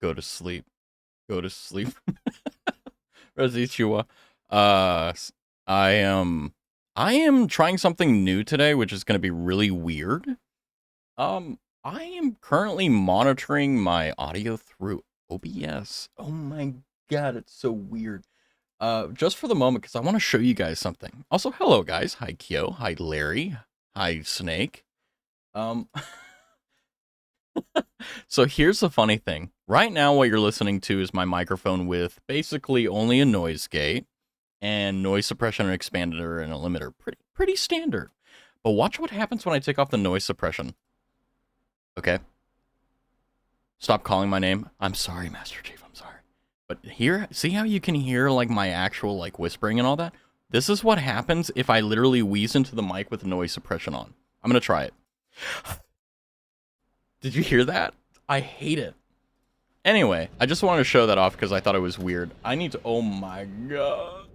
Go to sleep. Go to sleep. Razichua. Uh, I am. I am trying something new today, which is going to be really weird. I am currently monitoring my audio through OBS. Oh my god, it's so weird. Just for the moment, because I want to show you guys something. Also, hello guys. Hi Kyo. Hi Larry. Hi Snake. Um, so here's the funny thing. Right now, what you're listening to is my microphone with basically only a noise gate and noise suppression and expander and a limiter. Pretty standard. But watch what happens when I take off the noise suppression. Okay. Stop calling my name. I'm sorry, Master Chief. I'm sorry. But here, see how you can hear like my actual like whispering and all that? This is what happens if I literally wheeze into the mic with noise suppression on. I'm gonna try it. Did you hear that? I hate it. Anyway, I just wanted to show that off because I thought it was weird. I need to, oh my god.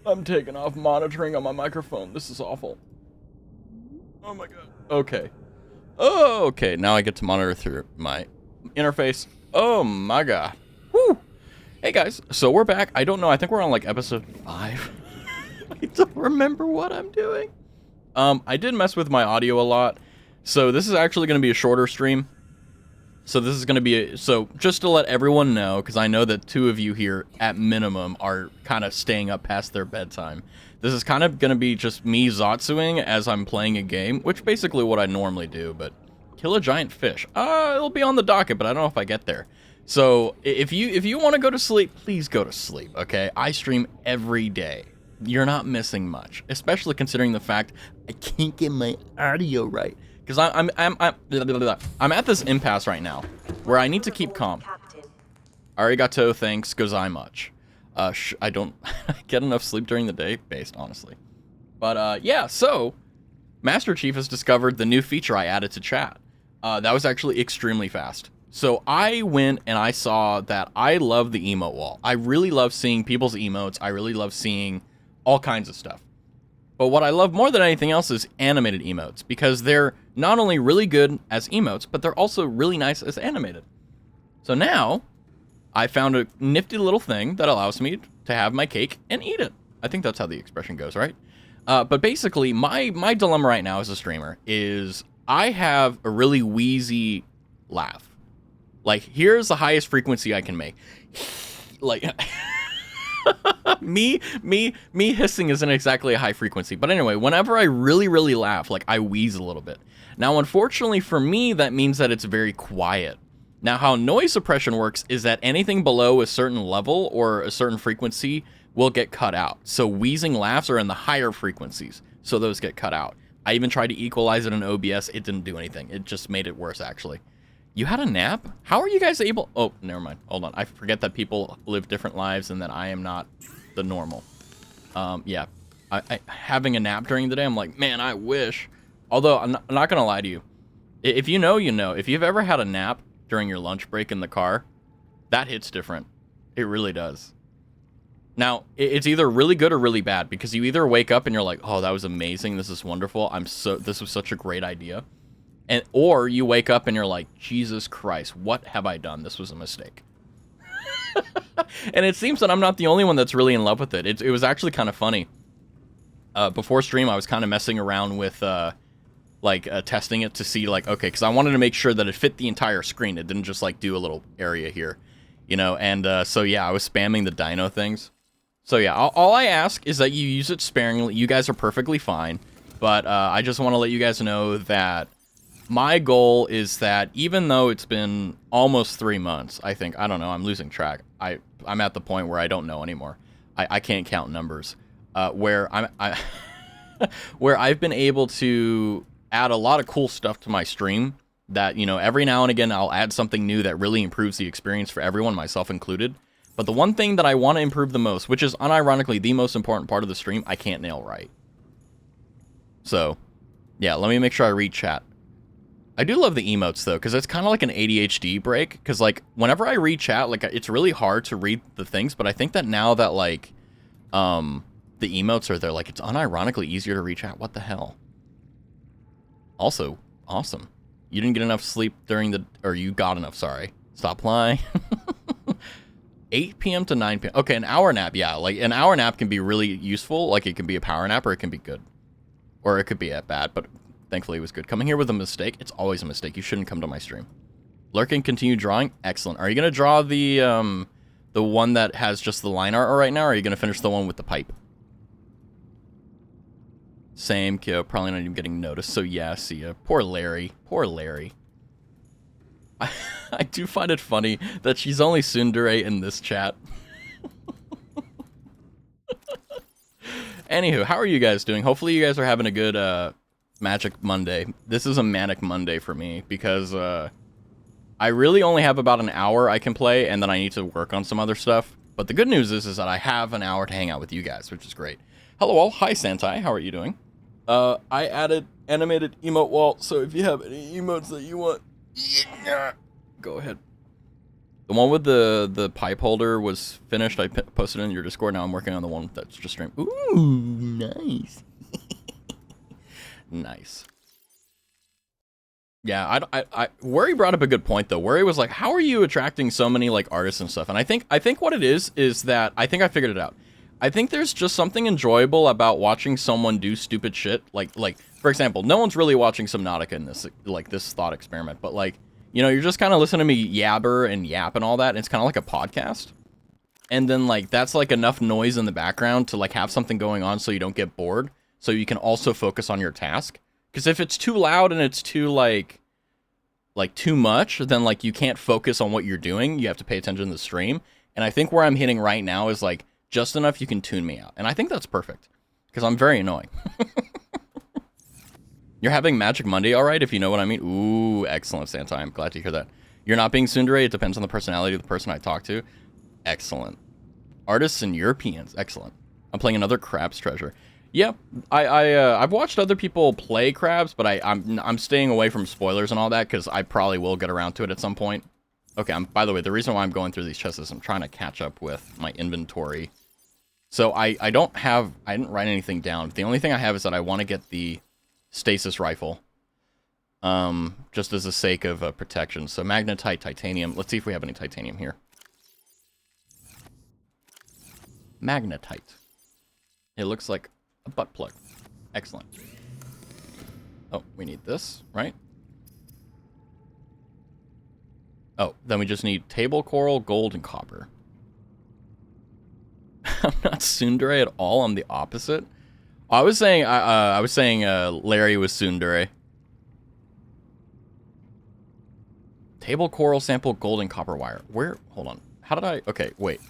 I'm taking off monitoring on my microphone. This is awful. Oh my god. Okay. Oh, okay. Now I get to monitor through my interface. Oh my god. Woo. Hey guys, so we're back. I don't know. I think we're on like episode 5. I don't remember what I'm doing. I did mess with my audio a lot. So this is actually going to be a shorter stream. So this is going to be so just to let everyone know, because I know that 2 of you here at minimum are kind of staying up past their bedtime. This is kind of going to be just me Zatsuing as I'm playing a game, which basically what I normally do, but kill a giant fish. It'll be on the docket, but I don't know if I get there. So if you want to go to sleep, please go to sleep, okay? I stream every day. You're not missing much, especially considering the fact I can't get my audio right. Because I'm at this impasse right now, where I need to keep calm. Arigato, thanks, gozaimasu. I don't get enough sleep during the day, based, honestly. But, yeah, so, Master Chief has discovered the new feature I added to chat. That was actually extremely fast. So, I went and I saw that I love the emote wall. I really love seeing people's emotes. I really love seeing all kinds of stuff. But what I love more than anything else is animated emotes, because they're not only really good as emotes, but they're also really nice as animated. So now, I found a nifty little thing that allows me to have my cake and eat it. I think that's how the expression goes, right? But basically, my dilemma right now as a streamer is I have a really wheezy laugh. Like, here's the highest frequency I can make. Like... me hissing isn't exactly a high frequency, but anyway, whenever I really laugh, like I wheeze a little bit. Now, unfortunately for me, that means that it's very quiet. Now, how noise suppression works is that anything below a certain level or a certain frequency will get cut out. So wheezing laughs are in the higher frequencies, so those get cut out. I even tried to equalize it in OBS. It didn't do anything. It just made it worse, actually. You had a nap? How are you guys able... Oh, never mind. Hold on. I forget that people live different lives and that I am not the normal. Yeah. Having a nap during the day, I'm like, man, I wish. Although, I'm not going to lie to you. If you know, you know. If you've ever had a nap during your lunch break in the car, that hits different. It really does. Now, it's either really good or really bad, because you either wake up and you're like, oh, that was amazing. This is wonderful. This was such a great idea. Or you wake up and you're like, Jesus Christ, what have I done? This was a mistake. And it seems that I'm not the only one that's really in love with it. It was actually kind of funny. Before stream, I was kind of messing around with, testing it to see, like, okay, because I wanted to make sure that it fit the entire screen. It didn't just, like, do a little area here, you know? And so, yeah, I was spamming the dino things. So, yeah, all I ask is that you use it sparingly. You guys are perfectly fine. But I just want to let you guys know that my goal is that even though it's been almost 3 months, I think, I don't know, I'm losing track. I'm at the point where I don't know anymore. I can't count numbers. Where where I've been able to add a lot of cool stuff to my stream that, you know, every now and again I'll add something new that really improves the experience for everyone, myself included. But the one thing that I want to improve the most, which is unironically the most important part of the stream, I can't nail right. So, yeah, let me make sure I read chat. I do love the emotes, though, because it's kind of like an ADHD break, because, like, whenever I read chat, like, it's really hard to read the things, but I think that now that, like, the emotes are there, like, it's unironically easier to read chat. What the hell? Also, awesome. You didn't get enough sleep during the... Or you got enough, sorry. Stop lying. 8 p.m. to 9 p.m. Okay, an hour nap. Yeah, like an hour nap can be really useful. Like it can be a power nap or it can be good. Or it could be bad, but thankfully it was good. Coming here with a mistake, it's always a mistake. You shouldn't come to my stream. Lurking, continue drawing. Excellent. Are you going to draw the one that has just the line art right now, or are you going to finish the one with the pipe? Same, Kyo. Probably not even getting noticed. So yeah, see ya. Poor Larry. Poor Larry. I do find it funny that she's only tsundere in this chat. Anywho, how are you guys doing? Hopefully you guys are having a good Magic Monday. This is a manic Monday for me because I really only have about an hour I can play, and then I need to work on some other stuff. But the good news is that I have an hour to hang out with you guys, which is great. Hello all. Hi, Santai. How are you doing? I added animated emote wall, so if you have any emotes that you want, go ahead. The one with the pipe holder was finished. I posted it in your Discord. Now I'm working on the one that's just streamed. Ooh, nice. Nice. Yeah, Worry brought up a good point though. Worry was like, how are you attracting so many like artists and stuff? And I think what it is that I think I figured it out. I think there's just something enjoyable about watching someone do stupid shit. Like for example, no one's really watching Subnautica in this this thought experiment, but like, you know, you're just kind of listening to me yabber and yap and all that. And it's kind of like a podcast. And then like that's like enough noise in the background to like have something going on so you don't get bored. So you can also focus on your task. Because if it's too loud and it's too like too much, then like you can't focus on what you're doing. You have to pay attention to the stream. And I think where I'm hitting right now is like just enough you can tune me out. And I think that's perfect. Because I'm very annoying. You're having Magic Monday, all right, if you know what I mean. Ooh, excellent, Santa. I'm glad to hear that. You're not being tsundere. It depends on the personality of the person I talk to. Excellent. Artists and Europeans. Excellent. I'm playing another Crab's Treasure. Yeah, I've watched other people play Crabs, but I'm staying away from spoilers and all that because I probably will get around to it at some point. Okay, by the way, the reason why I'm going through these chests is I'm trying to catch up with my inventory. So I didn't write anything down. The only thing I have is that I want to get the stasis rifle, just as a sake of protection. So magnetite, titanium. Let's see if we have any titanium here. Magnetite. It looks like a butt plug. Excellent. Oh, we need this, right? Oh, then we just need table coral, gold, and copper. I'm not tsundere at all. I'm the opposite. I was saying Larry was tsundere. Table coral, sample, gold, and copper wire. Where? Hold on. How did I? Okay, wait.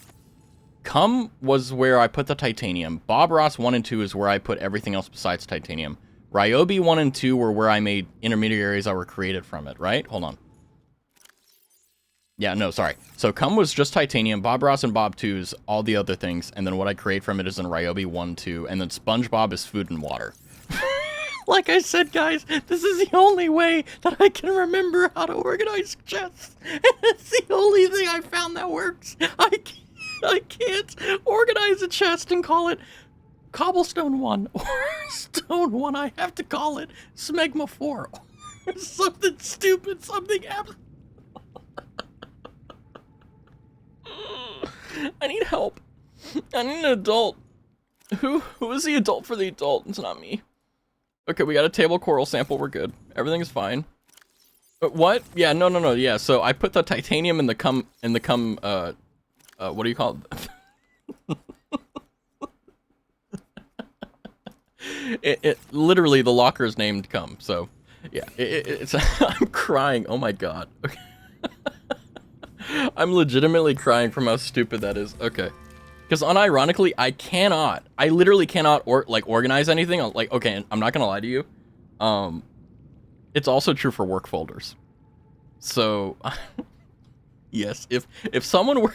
Cum was where I put the titanium. Bob Ross 1 and 2 is where I put everything else besides titanium. Ryobi 1 and 2 were where I made intermediaries that were created from it, right? Hold on. Yeah, no, sorry. So cum was just titanium. Bob Ross and Bob 2 is all the other things. And then what I create from it is in Ryobi 1, 2. And then SpongeBob is food and water. Like I said, guys, this is the only way that I can remember how to organize chests. And it's the only thing I found that works. I can't organize a chest and call it Cobblestone 1 or Stone 1. I have to call it Smegma 4 or something stupid, something I need help. I need an adult. Who is the adult for the adult? It's not me. Okay, we got a table coral sample. We're good. Everything is fine. But what? Yeah, no. Yeah, so I put the titanium in the cum, what do you call it? it literally, the locker is named cum, so yeah, it's I'm crying. Oh my god. Okay. I'm legitimately crying from how stupid that is. Okay. Because unironically, I literally cannot organize anything. Like, okay, I'm not gonna lie to you. It's also true for work folders. So, yes, if someone were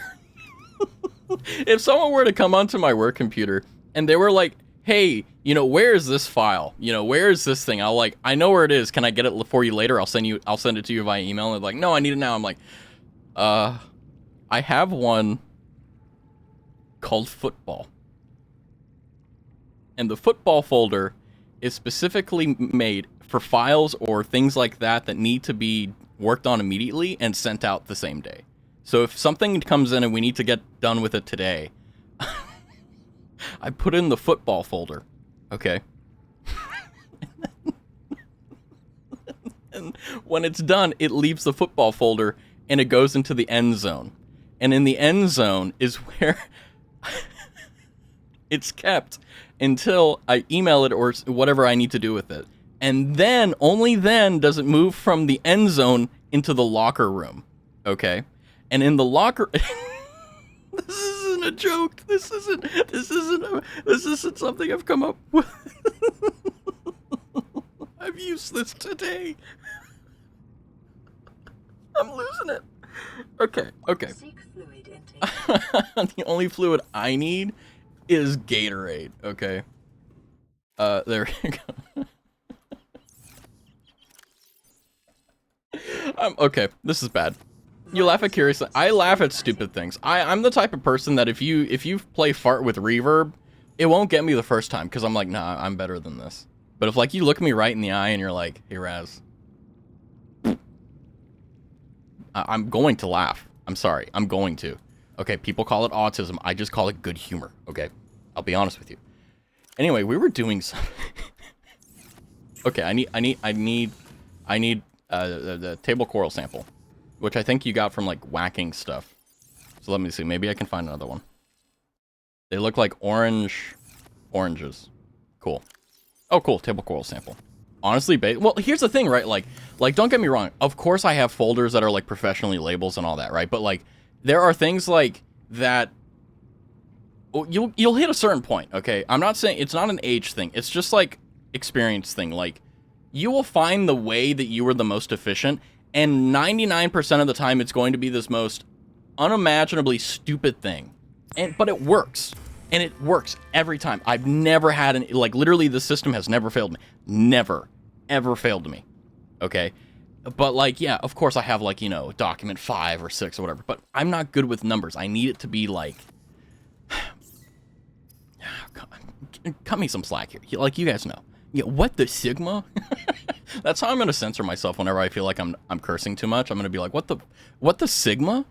if someone were to come onto my work computer and they were like, hey, you know, where is this file? You know, where is this thing? I know where it is. Can I get it for you later? I'll send it to you via email. And they're like, no, I need it now. I'm like, I have one called football. And the football folder is specifically made for files or things like that that need to be worked on immediately and sent out the same day. So if something comes in and we need to get done with it today, I put in the football folder, okay? And when it's done, it leaves the football folder and it goes into the end zone. And in the end zone is where it's kept until I email it or whatever I need to do with it. And then, only then, does it move from the end zone into the locker room, okay? And in the locker... This isn't a joke. This isn't something I've come up with. I've used this today. I'm losing it. Okay. Seek fluid intake. The only fluid I need is Gatorade, okay? There you go. Okay, this is bad. You laugh at curious. I laugh at stupid things. I'm the type of person that if you play fart with reverb, it won't get me the first time because I'm like, nah, I'm better than this. But if like you look me right in the eye and you're like, hey Raz, I'm going to laugh. I'm sorry, I'm going to. Okay, people call it autism. I just call it good humor. Okay, I'll be honest with you. Anyway, we were doing something. Okay, I need the table coral sample, which I think you got from, like, whacking stuff. So let me see. Maybe I can find another one. They look like oranges. Cool. Oh, cool. Table coral sample. Honestly, well, here's the thing, right? Like, don't get me wrong. Of course I have folders that are, like, professionally labels and all that, right? But, like, there are things, like, that... You'll hit a certain point, okay? I'm not saying... It's not an age thing. It's just, like, experience thing. Like, you will find the way that you are the most efficient... And 99% of the time, it's going to be this most unimaginably stupid thing. But it works. And it works every time. I've never had like, literally, the system has never failed me. Never, ever failed me. Okay? But, like, yeah, of course I have, like, you know, document 5 or 6 or whatever. But I'm not good with numbers. I need it to be, like... Cut me some slack here. Like, you guys know. Yeah, what the Sigma? That's how I'm gonna censor myself whenever I feel like I'm cursing too much. I'm gonna be like, what the Sigma?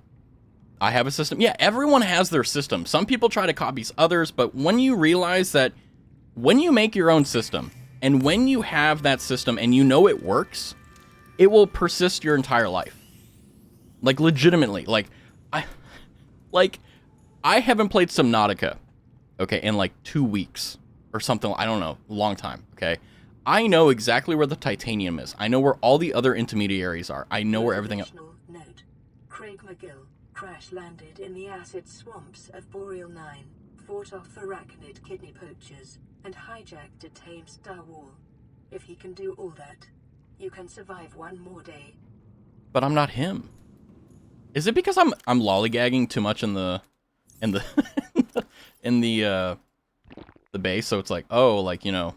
I have a system. Yeah, everyone has their system. Some people try to copy others, but when you realize that when you make your own system and when you have that system and you know it works, it will persist your entire life. Like, legitimately. Like I haven't played Subnautica, okay, in like 2 weeks. Or something, I don't know, long time, okay? I know exactly where the titanium is. I know where all the other intermediaries are. I know where everything else... Note. Craig McGill crash-landed in the acid swamps of Boreal 9, fought off arachnid kidney poachers, and hijacked a tame Star Wall. If he can do all that, you can survive one more day. But I'm not him. Is it because I'm lollygagging too much in the base, so it's like, oh, like, you know,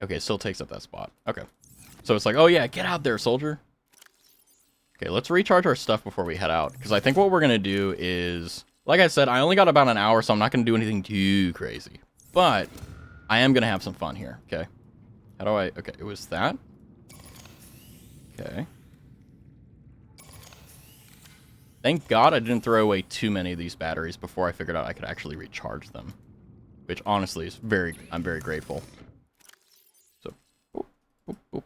okay, it still takes up that spot. Okay, so it's like, oh yeah, get out there, soldier. Okay, let's recharge our stuff before we head out, because I think what we're gonna do is, like I said, I only got about an hour, so I'm not gonna do anything too crazy, but I am gonna have some fun here. Okay, how do I... Okay, it was that. Okay, thank God I didn't throw away too many of these batteries before I figured out I could actually recharge them. Which, honestly, is I'm very grateful. So, boop, boop, boop.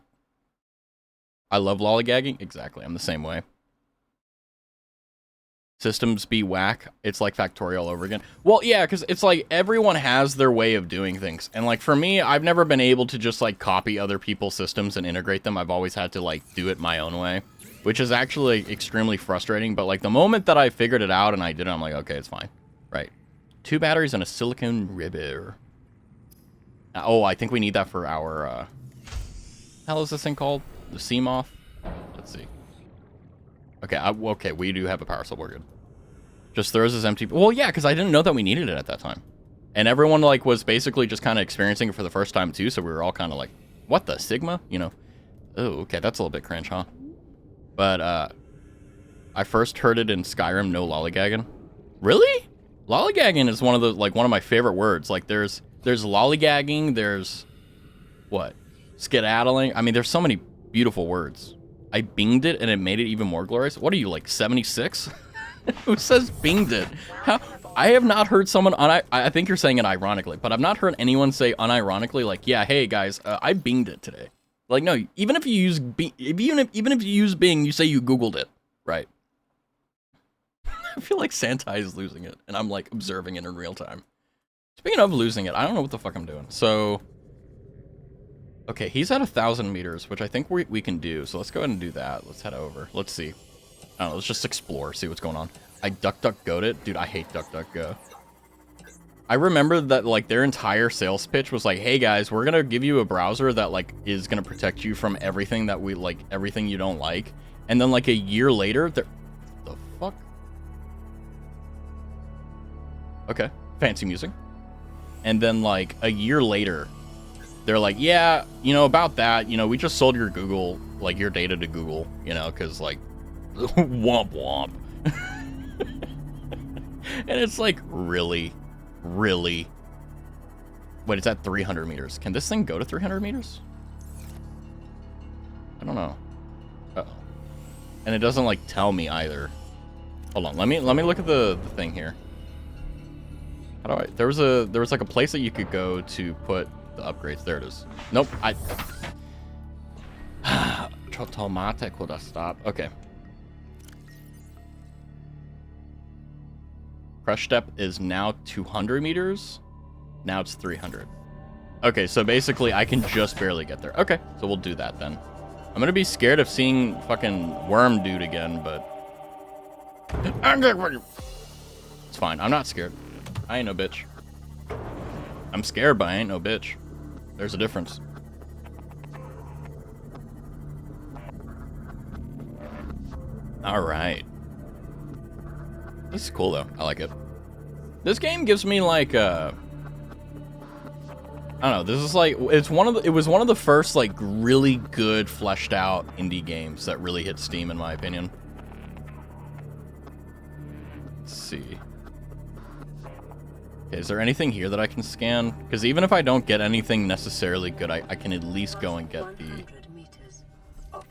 I love lollygagging. Exactly, I'm the same way. Systems be whack. It's like Factorial all over again. Well, yeah, because it's like everyone has their way of doing things. And, like, for me, I've never been able to just, like, copy other people's systems and integrate them. I've always had to, like, do it my own way. Which is actually extremely frustrating. But, like, the moment that I figured it out and I did it, I'm like, okay, it's fine. Right. 2 batteries and a silicone ribber. Oh, I think we need that for our, hell is this thing called? The Seamoth? Let's see. Okay, okay, we do have a power cell, we're good. Just throws this empty... Well, yeah, because I didn't know that we needed it at that time. And everyone, like, was basically just kind of experiencing it for the first time, too, so we were all kind of like, what the Sigma? You know? Oh, okay, that's a little bit cringe, huh? But, I first heard it in Skyrim, no lollygagging. Really? Lollygagging is one of my favorite words. Like, there's lollygagging, there's... What? Skedaddling? I mean, there's so many beautiful words. I binged it and it made it even more glorious. What are you, like 76? Who says binged it? How? I have not heard someone I think you're saying it ironically, but I've not heard anyone say unironically like, yeah, hey guys, I binged it today. Like, no, even if you use even if you use Bing, you say you Googled it, right? I feel like Santai is losing it, and I'm like observing it in real time. Speaking of losing it, I don't know what the fuck I'm doing. So, okay, he's at 1,000 meters, which I think we can do. So let's go ahead and do that. Let's head over. Let's see. I don't know, let's just explore, see what's going on. I DuckDuckGo'd it. Dude, I hate DuckDuckGo. I remember that, like, their entire sales pitch was like, hey guys, we're gonna give you a browser that, like, is gonna protect you from everything that we, like, everything you don't like. And then, like, a year later, the fuck? Okay, fancy music. And then, like, a year later, they're like, yeah, you know, about that, you know, we just sold your Google, like, your data to Google, you know, because, like, womp womp. And it's like, really? Wait, it's at 300 meters. Can this thing go to 300 meters? I don't know. Uh-oh. And it doesn't, like, tell me either. Hold on, let me look at the thing here. How do I... There was like a place that you could go to put the upgrades. There it is. Nope, Tomate could have stopped. Okay. Crush step is now 200 meters. Now it's 300. Okay, so basically I can just barely get there. Okay, so we'll do that then. I'm gonna be scared of seeing fucking Worm Dude again, but... It's fine, I'm not scared. I ain't no bitch. I'm scared, but I ain't no bitch. There's a difference. Alright. This is cool though. I like it. This game gives me like I don't know, this is like it was one of the first like really good fleshed out indie games that really hit Steam in my opinion. Let's see. Okay, is there anything here that I can scan? Because even if I don't get anything necessarily good, I can at least go and get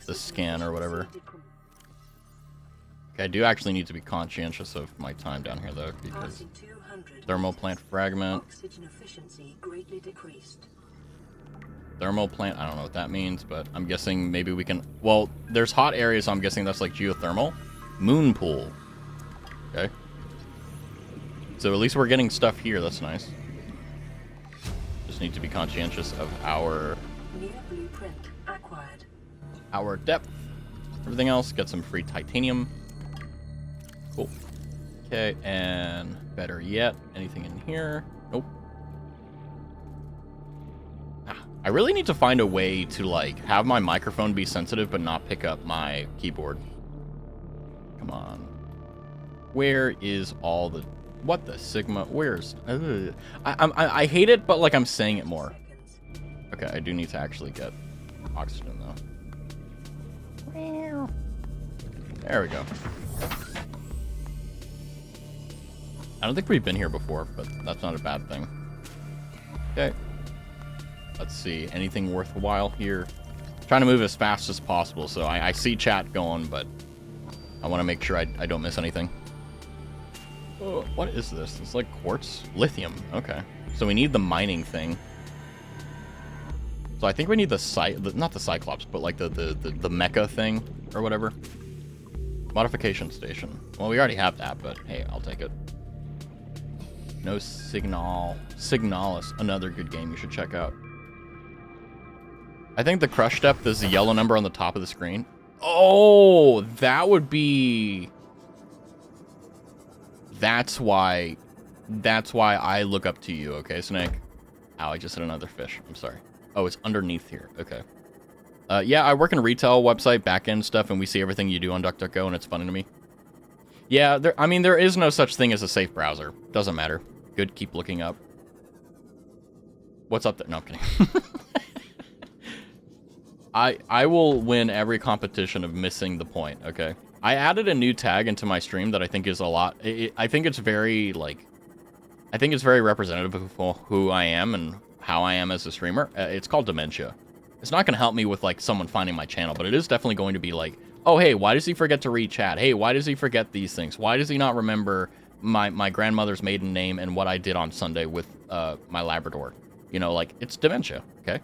the scan or whatever. I do actually need to be conscientious of my time down here, though, because thermal plant fragment. Thermal plant, I don't know what that means, but I'm guessing maybe we can... Well, there's hot areas, so I'm guessing that's like geothermal. Moon pool. Okay. So at least we're getting stuff here, that's nice. Just need to be conscientious of our... Our depth. Everything else, get some free titanium. Cool. Okay, and better yet, anything in here? Nope. I really need to find a way to, like, have my microphone be sensitive but not pick up my keyboard. Come on. Where is all the... What the Sigma? Where's... I hate it, but, like, I'm saying it more. Okay, I do need to actually get oxygen, though. There we go. I don't think we've been here before, but that's not a bad thing. Okay. Let's see. Anything worthwhile here? I'm trying to move as fast as possible, so I see chat going, but I want to make sure I don't miss anything. Oh, what is this? It's like quartz? Lithium. Okay. So we need the mining thing. So I think we need not the Cyclops, but like the mecha thing or whatever. Modification station. Well, we already have that, but hey, I'll take it. No Signal. Signalis, another good game you should check out. I think the crush depth is the yellow number on the top of the screen. Oh, that would be... That's why I look up to you, okay, Snake? Ow, I just hit another fish. I'm sorry. Oh, it's underneath here. Okay. Yeah, I work in a retail website, back-end stuff, and we see everything you do on DuckDuckGo, and it's funny to me. Yeah, I mean, there is no such thing as a safe browser. Doesn't matter. Good, keep looking up. What's up there? No, I'm kidding. I will win every competition of missing the point, okay? I added a new tag into my stream that I think is a lot... I think it's very, like... I think it's very representative of who I am and how I am as a streamer. It's called dementia. It's not going to help me with like someone finding my channel, but it is definitely going to be like, oh, hey, why does he forget to read chat? Hey, why does he forget these things? Why does he not remember my grandmother's maiden name and what I did on Sunday with my Labrador? You know, like, it's dementia, okay?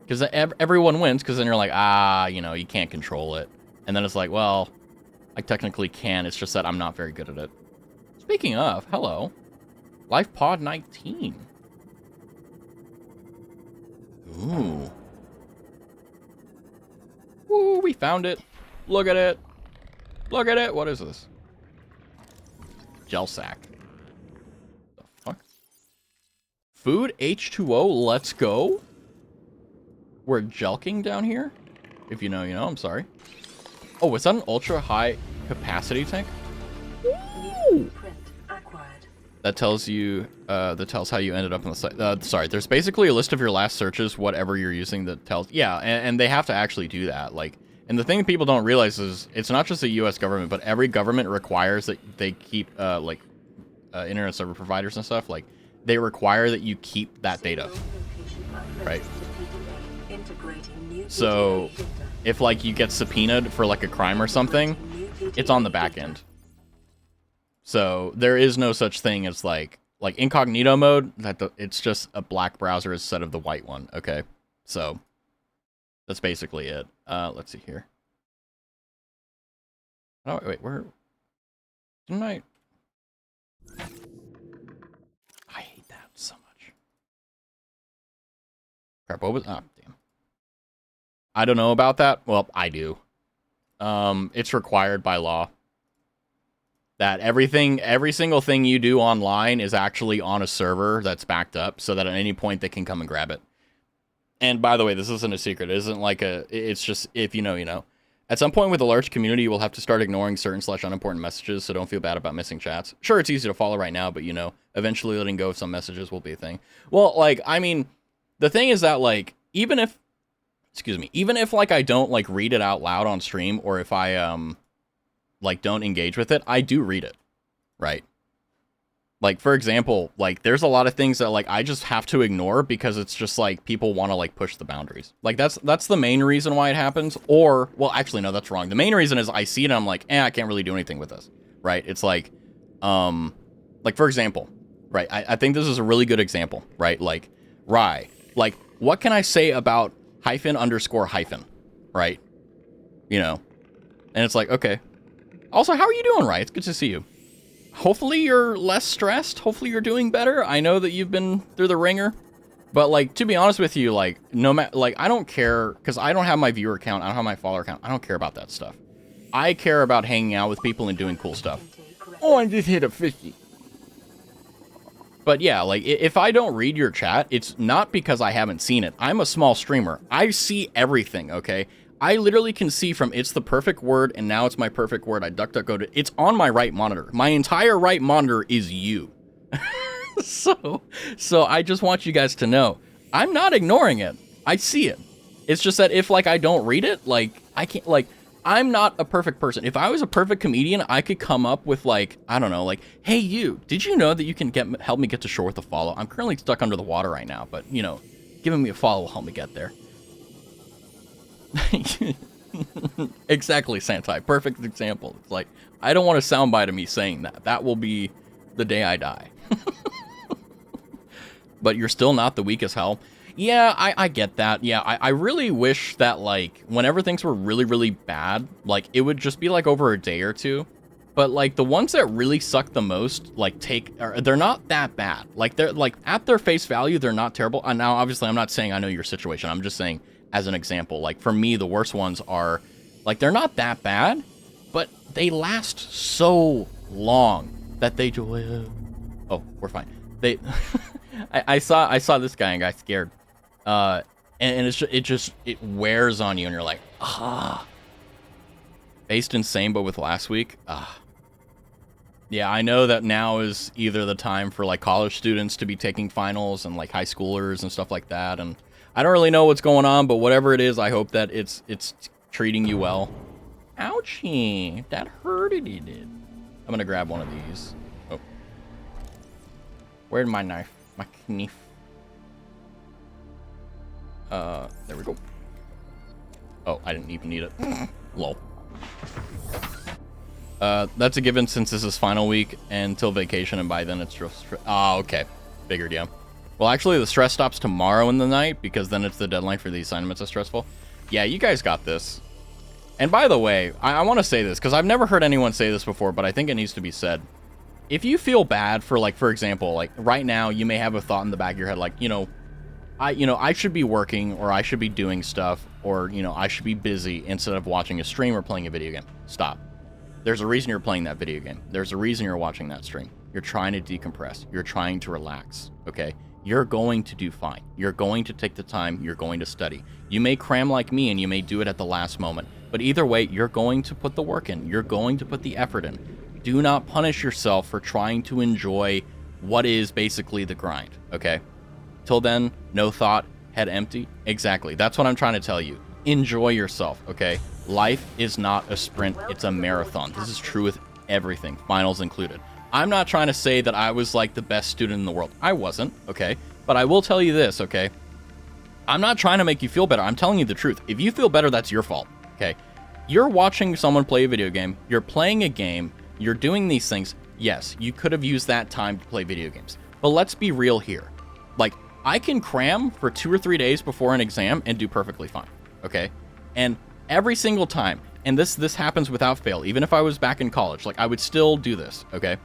Because everyone wins, because then you're like, you know, you can't control it. And then it's like, well, I technically can. It's just that I'm not very good at it. Speaking of, hello. LifePod 19. Ooh. Ooh, we found it. Look at it. Look at it. What is this? Gel sack. The fuck? Food H2O, let's go. We're jelking down here. If you know, you know. I'm sorry. Oh, was that an ultra high capacity tank? Ooh. That tells you, that tells how you ended up on the site. Sorry, there's basically a list of your last searches, whatever you're using, that tells, yeah, and they have to actually do that. Like, and the thing that people don't realize is it's not just the U.S. government, but every government requires that they keep, internet server providers and stuff, like, they require that you keep that data, right? So, if, like, you get subpoenaed for, like, a crime or something, it's on the back end. So there is no such thing as like incognito mode. It's just a black browser instead of the white one. Okay, so that's basically it. Let's see here. Oh wait, where? Didn't I? I hate that so much. Crap. What was? Oh damn. I don't know about that. Well, I do. It's required by law. That every single thing you do online is actually on a server that's backed up so that at any point they can come and grab it. And by the way, this isn't a secret. It isn't like it's just, if you know, you know. At some point with a large community, you will have to start ignoring certain / unimportant messages, so don't feel bad about missing chats. Sure, it's easy to follow right now, but you know, eventually letting go of some messages will be a thing. Well, like, I mean, the thing is that, like, even if like I don't like read it out loud on stream, or if I like don't engage with it, I do read it, right? Like, for example, like there's a lot of things that like I just have to ignore because it's just like people want to like push the boundaries. Like that's the main reason why it happens. Or, well, actually no, that's wrong. The main reason is I see it and I'm like, I can't really do anything with this, right? It's like for example, right? I think this is a really good example, right? Like Rye, like what can I say about __, right? You know, and it's like, okay. Also, how are you doing, Rye? It's good to see you. Hopefully you're less stressed. Hopefully you're doing better. I know that you've been through the ringer. But, like, to be honest with you, like, no matter, like, I don't care, because I don't have my viewer count, I don't have my follower count. I don't care about that stuff. I care about hanging out with people and doing cool stuff. Oh, I just hit a 50. But yeah, like, if I don't read your chat, it's not because I haven't seen it. I'm a small streamer. I see everything, okay? I literally can see from it's the perfect word, and now it's my perfect word. I DuckDuckGo to, it's on my right monitor. My entire right monitor is you. So I just want you guys to know, I'm not ignoring it. I see it. It's just that if, like, I don't read it, like, I can't, like, I'm not a perfect person. If I was a perfect comedian, I could come up with, like, I don't know, like, hey, you, did you know that you can help me get to shore with a follow? I'm currently stuck under the water right now, but, you know, giving me a follow will help me get there. Exactly, Santai. Perfect example. It's like, I don't want a soundbite of me saying that. That will be the day I die. But you're still not the weak as hell. Yeah, I get that. Yeah, I really wish that, like, whenever things were really, really bad, like, it would just be, like, over a day or two. But, like, the ones that really suck the most, like, they're not that bad. Like, they're, like, at their face value, they're not terrible. And now, obviously, I'm not saying I know your situation. I'm just saying, as an example, like, for me, the worst ones are, like, they're not that bad, but they last so long that they do. Oh, we're fine. They, I saw this guy and got scared, and it wears on you, and you're like, Based in same, but with last week, Yeah, I know that now is either the time for, like, college students to be taking finals and, like, high schoolers and stuff like that, and I don't really know what's going on, but whatever it is, I hope that it's treating you well. Ouchie, that hurted it. I'm gonna grab one of these. Oh. Where'd my knife? My knife. There we go. Oh, I didn't even need it. Lol. That's a given since this is final week until vacation, and by then it's just... Ah, okay. Figured, yeah. Well, actually, the stress stops tomorrow in the night, because then it's the deadline for the assignments is stressful. Yeah, you guys got this. And by the way, I want to say this, because I've never heard anyone say this before, but I think it needs to be said. If you feel bad for, like, for example, like, right now, you may have a thought in the back of your head, like, I should be working, or I should be doing stuff, or, I should be busy instead of watching a stream or playing a video game. Stop. There's a reason you're playing that video game. There's a reason you're watching that stream. You're trying to decompress. You're trying to relax, okay? You're going to do fine. You're going to take the time. You're going to study. You may cram like me, and you may do it at the last moment. But either way, you're going to put the work in. You're going to put the effort in. Do not punish yourself for trying to enjoy what is basically the grind, okay? Till then, no thought, head empty. Exactly. That's what I'm trying to tell you. Enjoy yourself, okay? Life is not a sprint, it's a marathon. This is true with everything, finals included. I'm not trying to say that I was like the best student in the world. I wasn't, okay? But I will tell you this, okay? I'm not trying to make you feel better. I'm telling you the truth. If you feel better, that's your fault, okay? You're watching someone play a video game. You're playing a game. You're doing these things. Yes, you could have used that time to play video games. But let's be real here. Like, I can cram for 2 or 3 days before an exam and do perfectly fine, okay? And every single time, and this happens without fail, even if I was back in college, like, I would still do this, okay?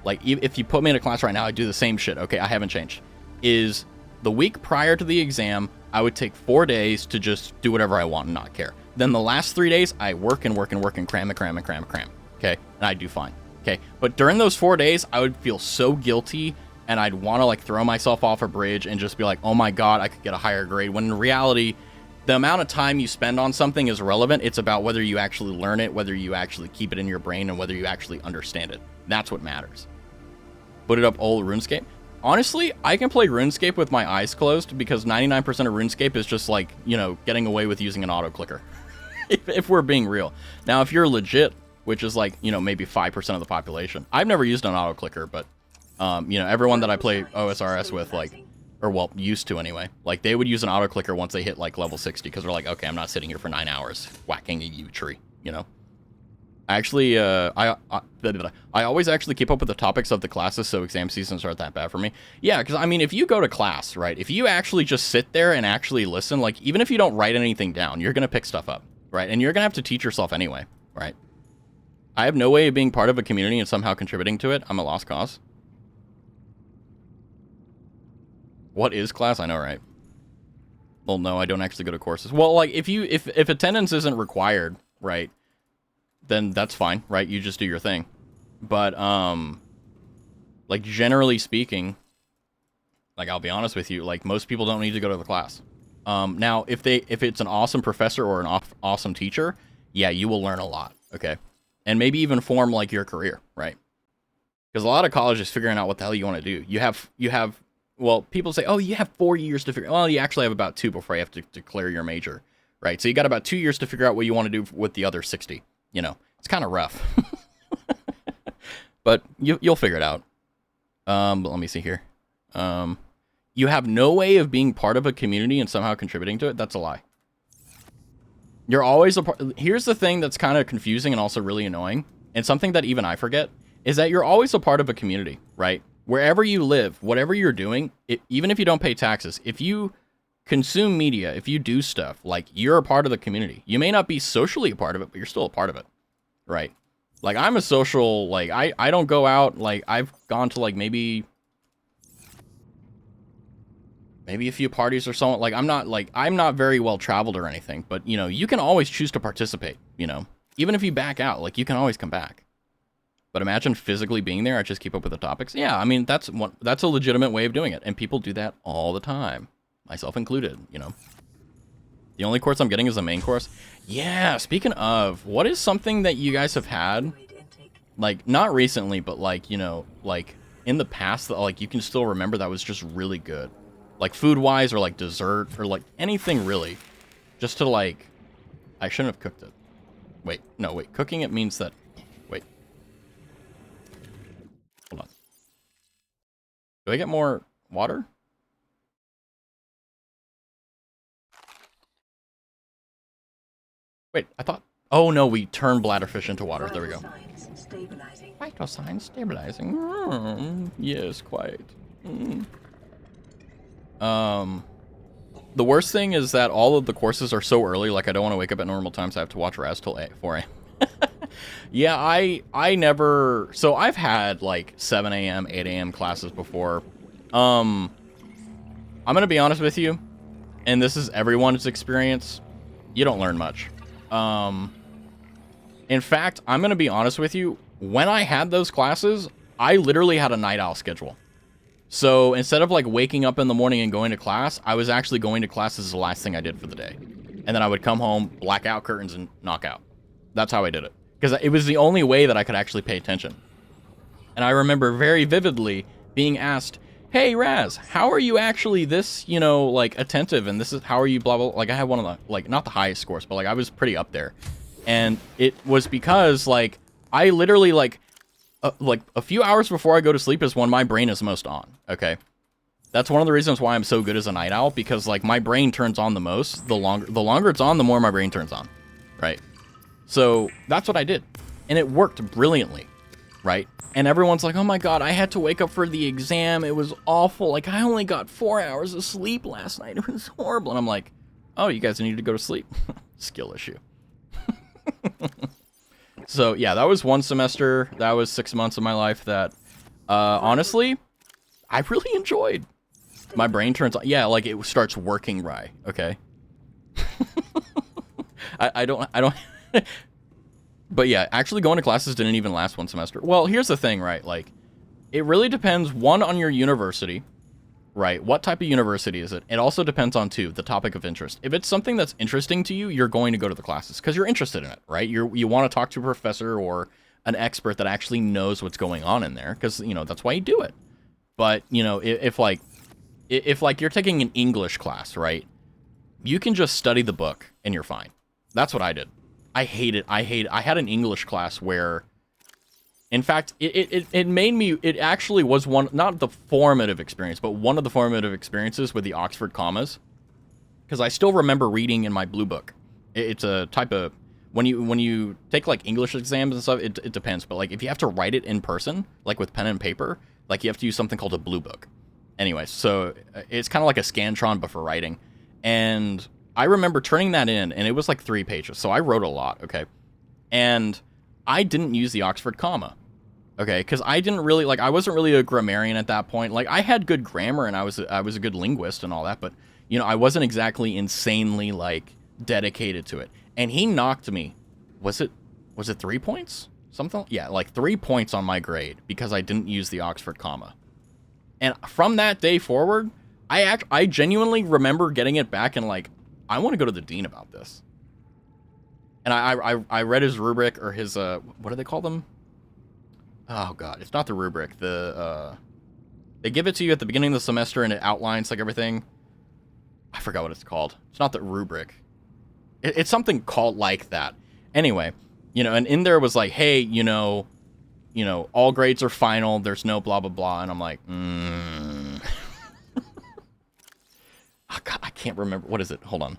Like, if you put me in a class right now, I'd do the same shit, okay? I haven't changed. Is the week prior to the exam, I would take 4 days to just do whatever I want and not care. Then the last 3 days, I work and work and work and cram, okay? And I'd do fine, okay? But during those 4 days, I would feel so guilty, and I'd want to, like, throw myself off a bridge and just be like, oh my god, I could get a higher grade, when in reality, the amount of time you spend on something is irrelevant. It's about whether you actually learn it, whether you actually keep it in your brain, and whether you actually understand it. That's what matters. Put it up old RuneScape. Honestly, I can play RuneScape with my eyes closed, because 99% of RuneScape is just like, getting away with using an auto clicker. if we're being real. Now, if you're legit, which is like, maybe 5% of the population. I've never used an auto clicker, but, everyone that I play OSRS with, like, or, well, used to anyway. Like, they would use an auto-clicker once they hit, like, level 60, because they're like, okay, I'm not sitting here for 9 hours whacking a yew tree, Actually, I always actually keep up with the topics of the classes, so exam seasons aren't that bad for me. Yeah, because, I mean, if you go to class, right, if you actually just sit there and actually listen, like, even if you don't write anything down, you're going to pick stuff up, right? And you're going to have to teach yourself anyway, right? I have no way of being part of a community and somehow contributing to it. I'm a lost cause. What is class? I know, right? Well, no, I don't actually go to courses. Well, like, if attendance isn't required, right, then that's fine, right? You just do your thing. But, like, generally speaking, like, I'll be honest with you, like, most people don't need to go to the class. Now, if it's an awesome professor or an awesome teacher, yeah, you will learn a lot, okay? And maybe even form, like, your career, right? Because a lot of college is figuring out what the hell you want to do. You have well, people say, oh, you have 4 years to figure... Well, you actually have about 2 before you have to declare your major, right? So you got about 2 years to figure out what you want to do with the other 60, It's kind of rough. But you'll figure it out. But let me see here. You have no way of being part of a community and somehow contributing to it? That's a lie. You're always a part... Here's the thing that's kind of confusing and also really annoying, and something that even I forget, is that you're always a part of a community, right? Wherever you live, whatever you're doing, even if you don't pay taxes, if you consume media, if you do stuff, like, you're a part of the community. You may not be socially a part of it, but you're still a part of it, right? Like, I'm a social, like, I don't go out, like, I've gone to, like, maybe a few parties or something. Like, I'm not very well traveled or anything, but, you can always choose to participate, even if you back out, like, you can always come back. But imagine physically being there. I just keep up with the topics. Yeah, I mean, that's a legitimate way of doing it. And people do that all the time. Myself included, The only course I'm getting is the main course. Yeah, speaking of, what is something that you guys have had? Like, not recently, but, like, like, in the past that, like, you can still remember that was just really good. Like, food-wise, or, like, dessert, or, like, anything really. Just to, like... I shouldn't have cooked it. Wait, no, wait. Cooking it means that... Wait. Hold on. Do I get more water? Wait, I thought... Oh, no, we turn bladderfish into water. There we go. Signs stabilizing. Vital signs stabilizing. Yes, quite. The worst thing is that all of the courses are so early, like I don't want to wake up at normal times. I have to watch Raz till 4 a.m. Yeah, I never... So I've had like 7 a.m., 8 a.m. classes before. I'm going to be honest with you, and this is everyone's experience. You don't learn much. In fact, I'm going to be honest with you. When I had those classes, I literally had a night owl schedule. So instead of like waking up in the morning and going to class, I was actually going to class as the last thing I did for the day. And then I would come home, black out curtains, and knock out. That's how I did it. Because it was the only way that I could actually pay attention. And I remember very vividly being asked, hey, Raz, how are you actually this, you know, like, attentive? And this is, how are you, blah, blah, blah. Like, I had one of the, like, not the highest scores, but, like, I was pretty up there. And it was because, like, I literally, like a few hours before I go to sleep is when my brain is most on, okay? That's one of the reasons why I'm so good as a night owl, because, like, my brain turns on the most. The longer it's on, the more my brain turns on, right? So that's what I did. And it worked brilliantly, right? And everyone's like, oh my god, I had to wake up for the exam. It was awful. Like, I only got 4 hours of sleep last night. It was horrible. And I'm like, oh, you guys need to go to sleep. Skill issue. So, yeah, that was one semester. That was 6 months of my life that, honestly, I really enjoyed. My brain turns on. Yeah, like, it starts working right, okay? I don't... But yeah, actually going to classes didn't even last one semester. Well, here's the thing, right? Like, it really depends, one, on your university, right? What type of university is it? It also depends on, two, the topic of interest. If it's something that's interesting to you, you're going to go to the classes because you're interested in it, right? You want to talk to a professor or an expert that actually knows what's going on in there because, you know, that's why you do it. But, you know, if you're taking an English class, right? You can just study the book and you're fine. That's what I did. I hate it. I had an English class where, in fact, it made me, it actually was one, not the formative experience, but one of the formative experiences with the Oxford commas. Because I still remember reading in my blue book. It's a type of, when you take like English exams and stuff, it depends. But like if you have to write it in person, like with pen and paper, like you have to use something called a blue book. Anyway, so it's kind of like a Scantron, but for writing. And I remember turning that in, and it was like 3 pages, so I wrote a lot, okay? And I didn't use the Oxford comma, okay? Because I didn't really, like, I wasn't really a grammarian at that point. Like, I had good grammar, and I was a good linguist and all that, but, you know, I wasn't exactly insanely, like, dedicated to it. And he knocked me, was it 3 points? Something? Yeah, like 3 points on my grade, because I didn't use the Oxford comma. And from that day forward, I genuinely remember getting it back and, like, I want to go to the dean about this. And I read his rubric, or his, what do they call them? Oh, God. It's not the rubric. They give it to you at the beginning of the semester, and it outlines, like, everything. I forgot what it's called. It's not the rubric. It's something called like that. Anyway, you know, and in there was like, hey, you know, all grades are final. There's no blah, blah, blah. And I'm like, Oh, God, I can't remember. What is it? Hold on.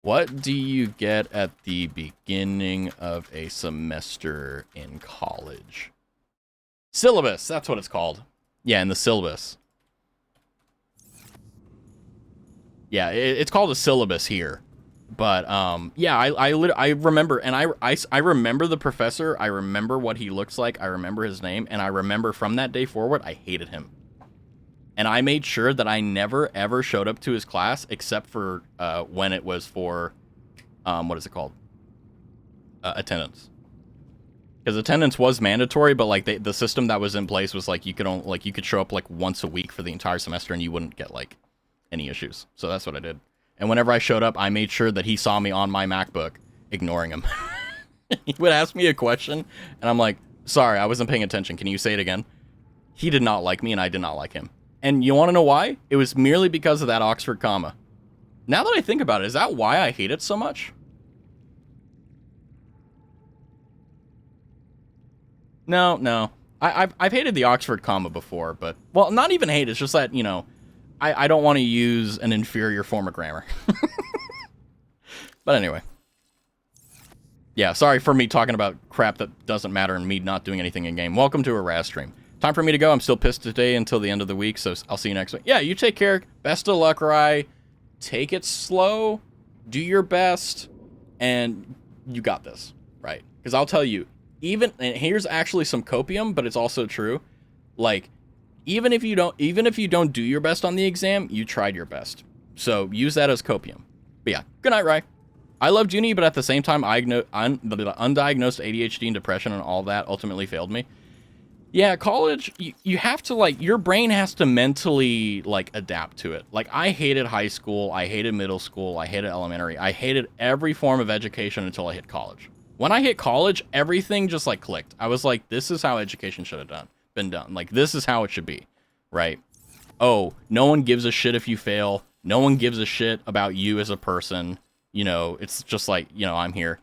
What do you get at the beginning of a semester in college? Syllabus. That's what it's called. Yeah, in the syllabus. Yeah, it's called a syllabus here. But, yeah, I remember, and I remember the professor. I remember what he looks like. I remember his name. And I remember from that day forward, I hated him. And I made sure that I never, ever showed up to his class except for when it was for, what is it called? Attendance. Because attendance was mandatory, but like the system that was in place was like you could show up like once a week for the entire semester and you wouldn't get like any issues. So that's what I did. And whenever I showed up, I made sure that he saw me on my MacBook, ignoring him. He would ask me a question, and I'm like, sorry, I wasn't paying attention. Can you say it again? He did not like me, and I did not like him. And you want to know why? It was merely because of that Oxford comma. Now that I think about it, is that why I hate it so much? No. I've hated the Oxford comma before, but... Well, not even hate, it's just that, you know, I don't want to use an inferior form of grammar. But anyway. Yeah, sorry for me talking about crap that doesn't matter and me not doing anything in game. Welcome to a Raz stream. Time for me to go. I'm still pissed today until the end of the week, so I'll see you next week. Yeah, you take care. Best of luck, Rye. Take it slow. Do your best. And you got this, right? Because I'll tell you, and here's actually some copium, but it's also true. Like, even if you don't do your best on the exam, you tried your best. So use that as copium. But yeah, good night, Rye. I loved uni, but at the same time, the undiagnosed ADHD and depression and all that ultimately failed me. Yeah, college, you have to, like, your brain has to mentally, like, adapt to it. Like, I hated high school, I hated middle school, I hated elementary, I hated every form of education until I hit college. When I hit college, everything just, like, clicked. I was like, this is how education should have been done. Like, this is how it should be, right? Oh, no one gives a shit if you fail. No one gives a shit about you as a person. You know, it's just like, you know, I'm here,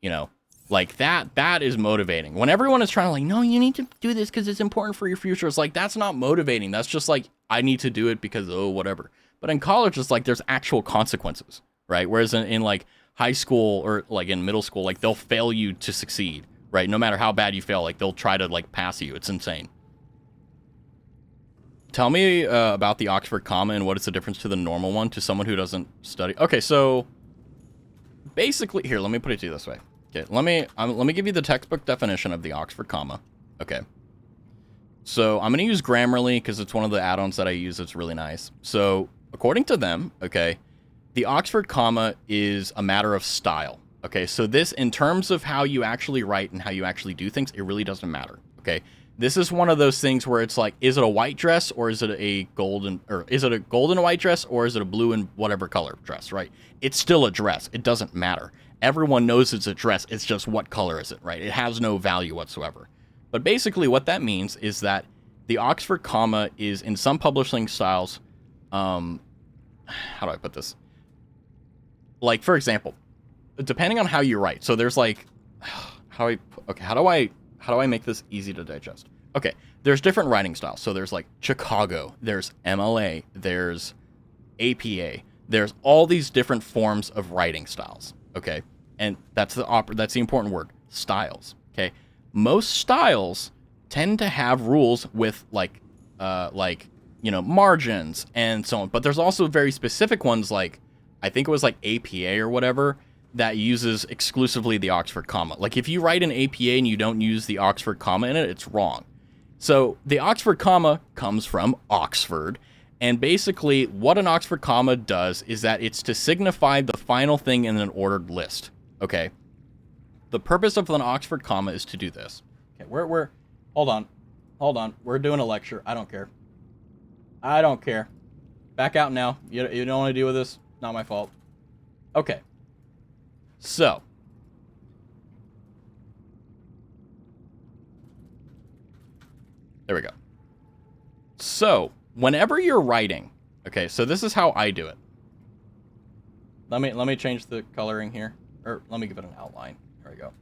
you know, like that is motivating. When everyone is trying to like, no, you need to do this because it's important for your future. It's like, that's not motivating. That's just like, I need to do it because, oh, whatever. But in college, it's like, there's actual consequences, right? Whereas in like high school or like in middle school, like they'll fail you to succeed, right? No matter how bad you fail, like they'll try to like pass you. It's insane. Tell me about the Oxford comma and what is the difference to the normal one to someone who doesn't study. Okay, so basically, here, let me put it to you this way. Okay, let me give you the textbook definition of the Oxford comma. Okay. So I'm going to use Grammarly because it's one of the add-ons that I use. It's really nice. So according to them, okay, the Oxford comma is a matter of style. Okay, so this, in terms of how you actually write and how you actually do things, it really doesn't matter. Okay, this is one of those things where it's like, is it a white dress or is it a golden, or is it a golden white dress or is it a blue and whatever color dress, right? It's still a dress. It doesn't matter. Everyone knows it's a dress. It's just what color is it, right? It has no value whatsoever. But basically what that means is that the Oxford comma is, in some publishing styles, how do I put this? Like, for example, depending on how you write. So there's like, how do I make this easy to digest? Okay, there's different writing styles. So there's like Chicago, there's MLA, there's APA. There's all these different forms of writing styles, okay? And that's the important word, styles, okay? Most styles tend to have rules with like, you know, margins and so on. But there's also very specific ones like, I think it was like APA or whatever, that uses exclusively the Oxford comma. Like if you write an APA and you don't use the Oxford comma in it, it's wrong. So the Oxford comma comes from Oxford. And basically what an Oxford comma does is that it's to signify the final thing in an ordered list. Okay. The purpose of an Oxford comma is to do this. Okay, hold on. We're doing a lecture. I don't care. Back out now. You don't want to deal with this? Not my fault. Okay. So. There we go. So, whenever you're writing, okay, so this is how I do it. Let me change the coloring here, or let me give it an outline. There we go.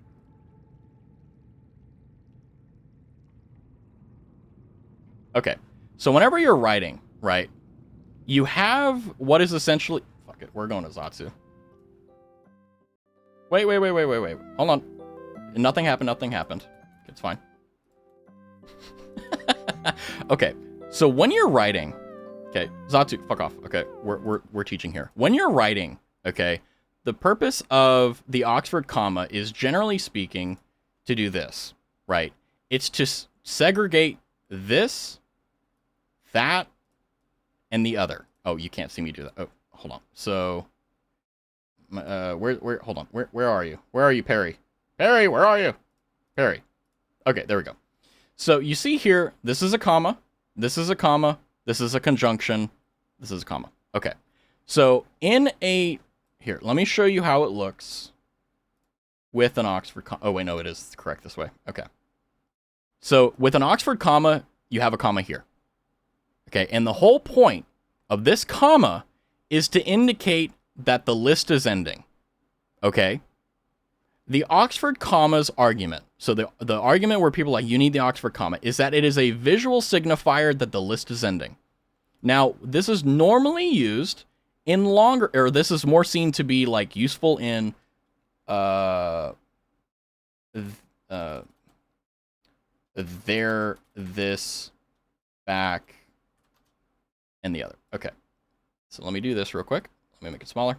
Okay, so whenever you're writing, right, you have what is essentially... Fuck it, we're going to Zatsu. Wait. Hold on. Nothing happened. It's fine. Okay, so when you're writing... Okay, Zatsu, fuck off. Okay, we're teaching here. When you're writing, okay, the purpose of the Oxford comma is, generally speaking, to do this, right? It's to segregate this, that, and the other. Oh, you can't see me do that. Oh, hold on. So, hold on. Where are you? Where are you, Perry? Perry, where are you? Perry. Okay, there we go. So you see here, this is a comma, this is a comma, this is a conjunction, this is a comma. Okay. So here, let me show you how it looks with an Oxford comma. Oh, wait, no, it is correct this way. Okay. So with an Oxford comma, you have a comma here. Okay, and the whole point of this comma is to indicate that the list is ending. Okay? The Oxford comma's argument, so the argument where people are like, you need the Oxford comma, is that it is a visual signifier that the list is ending. Now, this is normally used in longer, or this is more seen to be like useful in uh, there, this, back, and the other. Okay. So let me do this real quick. Let me make it smaller.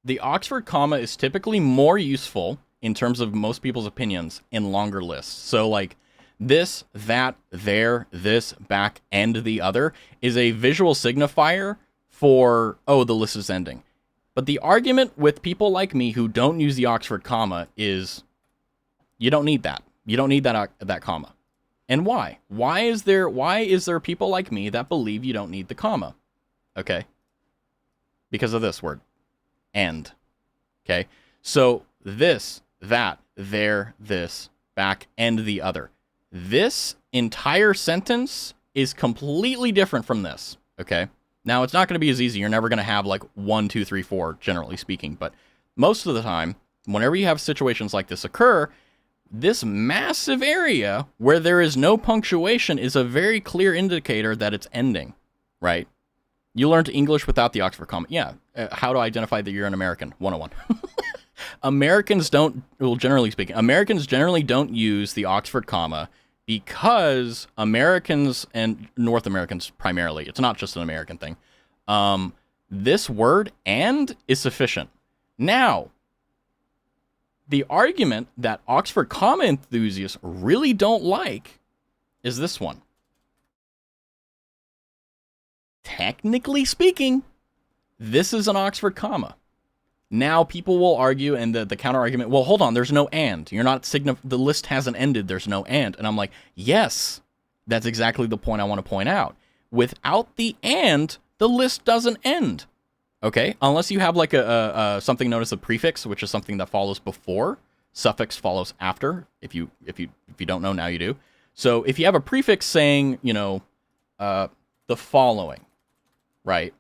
The Oxford comma is typically more useful in terms of most people's opinions in longer lists. So like this, that, there, this, back, and the other is a visual signifier for, oh, the list is ending. But the argument with people like me who don't use the Oxford comma is you don't need that. You don't need that comma. And why? Why is there people like me that believe you don't need the comma? Okay? Because of this word. And. Okay? So this, that, there, this, back, and the other. This entire sentence is completely different from this. Okay? Now, it's not going to be as easy. You're never going to have like 1, 2, 3, 4, generally speaking. But most of the time, whenever you have situations like this occur, this massive area where there is no punctuation is a very clear indicator that it's ending, right? You learned English without the Oxford comma. Yeah, how to identify that you're an American, 101. Americans don't, well, generally speaking, Americans generally don't use the Oxford comma because Americans and North Americans primarily, it's not just an American thing, this word and is sufficient. Now, the argument that Oxford comma enthusiasts really don't like is this one. Technically speaking, this is an Oxford comma. Now people will argue, and the counter argument, well, hold on, there's no and. You're not the list hasn't ended, there's no and. And I'm like, yes, that's exactly the point I want to point out. Without the and, the list doesn't end. Okay, unless you have like a something known as a prefix, which is something that follows before, suffix follows after. If you don't know, now you do. So if you have a prefix saying, you know, the following, right?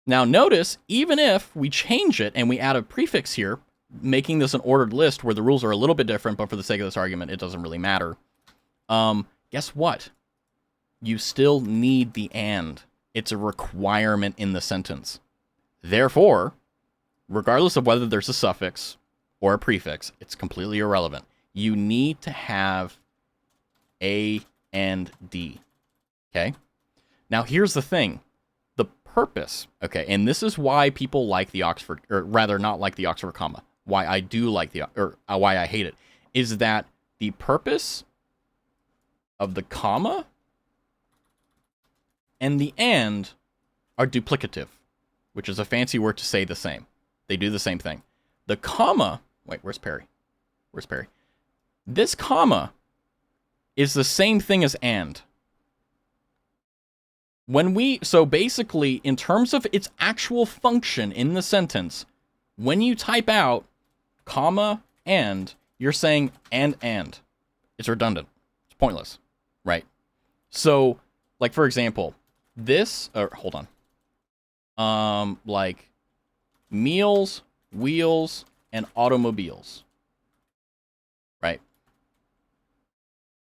Now notice, even if we change it and we add a prefix here, making this an ordered list where the rules are a little bit different, but for the sake of this argument, it doesn't really matter. Guess what? You still need the and. It's a requirement in the sentence. Therefore, regardless of whether there's a suffix or a prefix, it's completely irrelevant. You need to have A and D. Okay? Now, here's the thing. The purpose, okay, and this is why people like the Oxford, or rather not like the Oxford comma, why I do like why I hate it, is that the purpose of the comma and the and are duplicative, which is a fancy word to say the same. They do the same thing. The comma, wait, where's Perry? Where's Perry? This comma is the same thing as and. So basically, in terms of its actual function in the sentence, when you type out comma and, you're saying and. It's redundant. It's pointless, right? So, like for example, hold on. Like meals, wheels, and automobiles. Right?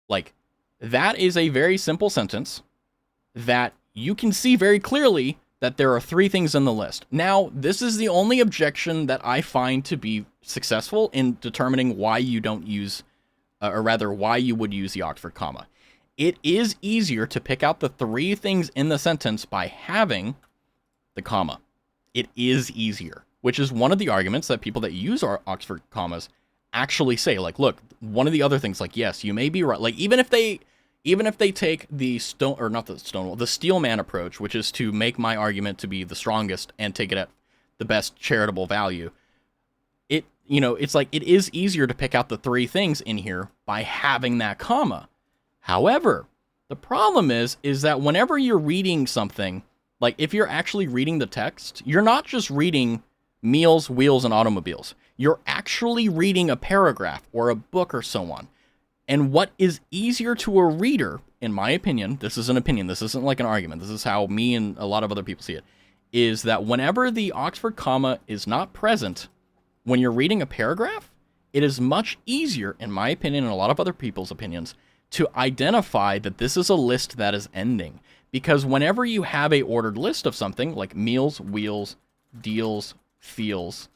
Like, that is a very simple sentence that you can see very clearly that there are 3 things in the list. Now, this is the only objection that I find to be successful in determining why you don't use, or rather, why you would use the Oxford comma. It is easier to pick out the 3 things in the sentence by having the comma. It is easier, which is one of the arguments that people that use our Oxford commas actually say. Like, look, one of the other things, like, yes, you may be right. Like, even if they take the Steelman approach, which is to make my argument to be the strongest and take it at the best charitable value, it's like it is easier to pick out the 3 things in here by having that comma. However, the problem is that whenever you're reading something, like if you're actually reading the text, you're not just reading meals, wheels, and automobiles. You're actually reading a paragraph or a book or so on. And what is easier to a reader, in my opinion, this is an opinion, this isn't like an argument, this is how me and a lot of other people see it, is that whenever the Oxford comma is not present, when you're reading a paragraph, it is much easier, in my opinion and a lot of other people's opinions, to identify that this is a list that is ending. Because whenever you have a ordered list of something, like meals, wheels, deals, feels,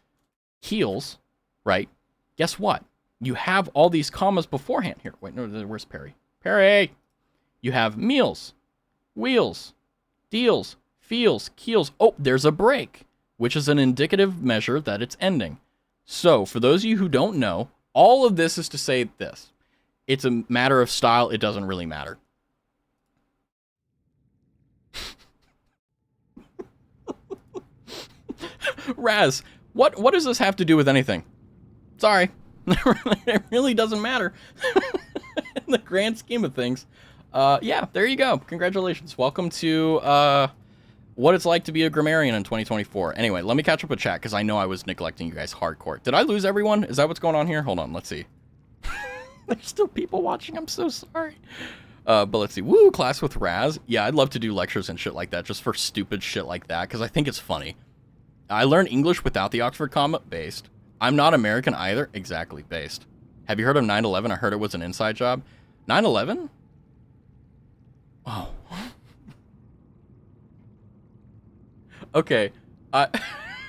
heels, right? guess what? You have all these commas beforehand. Here, wait, no, where's Perry? Perry! You have meals, wheels, deals, feels, keels. Oh, there's a break, which is an indicative measure that it's ending. So, for those of you who don't know, all of this is to say this. It's a matter of style. It doesn't really matter. Raz, what does this have to do with anything? Sorry. It really doesn't matter. In the grand scheme of things. Yeah, there you go. Congratulations. Welcome to what it's like to be a grammarian in 2024. Anyway, let me catch up with chat, because I know I was neglecting you guys hardcore. Did I lose everyone? Is that what's going on here? Hold on, let's see. There's still people watching. I'm so sorry. But let's see. Woo, class with Raz. Yeah, I'd love to do lectures and shit like that, just for stupid shit like that, because I think it's funny. I learned English without the Oxford comma. Based. I'm not American either. Exactly. Based. Have you heard of 9/11? I heard it was an inside job. 9/11? Oh. Okay.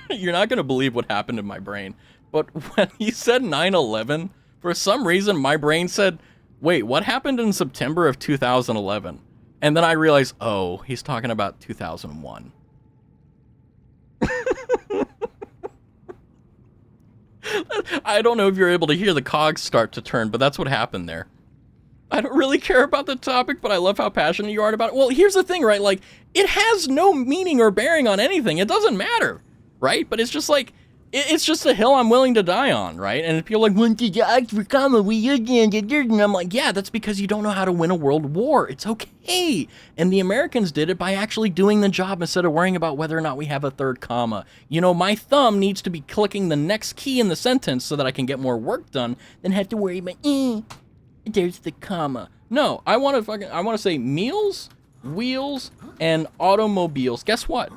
You're not going to believe what happened in my brain. But when he said 9/11, for some reason, my brain said, wait, what happened in September of 2011? And then I realized, oh, he's talking about 2001. I don't know if you're able to hear the cogs start to turn, but that's what happened there. I don't really care about the topic, but I love how passionate you are about it. Well, here's the thing, right? Like, it has no meaning or bearing on anything. It doesn't matter, right? But it's just like, it's just a hill I'm willing to die on, right? And if people are like, when did you ask for comma? And I'm like, yeah, that's because you don't know how to win a world war. It's okay. And the Americans did it by actually doing the job instead of worrying about whether or not we have a third comma. You know, my thumb needs to be clicking the next key in the sentence so that I can get more work done than have to worry about, there's the comma. No, I want to say meals, wheels, and automobiles. Guess what?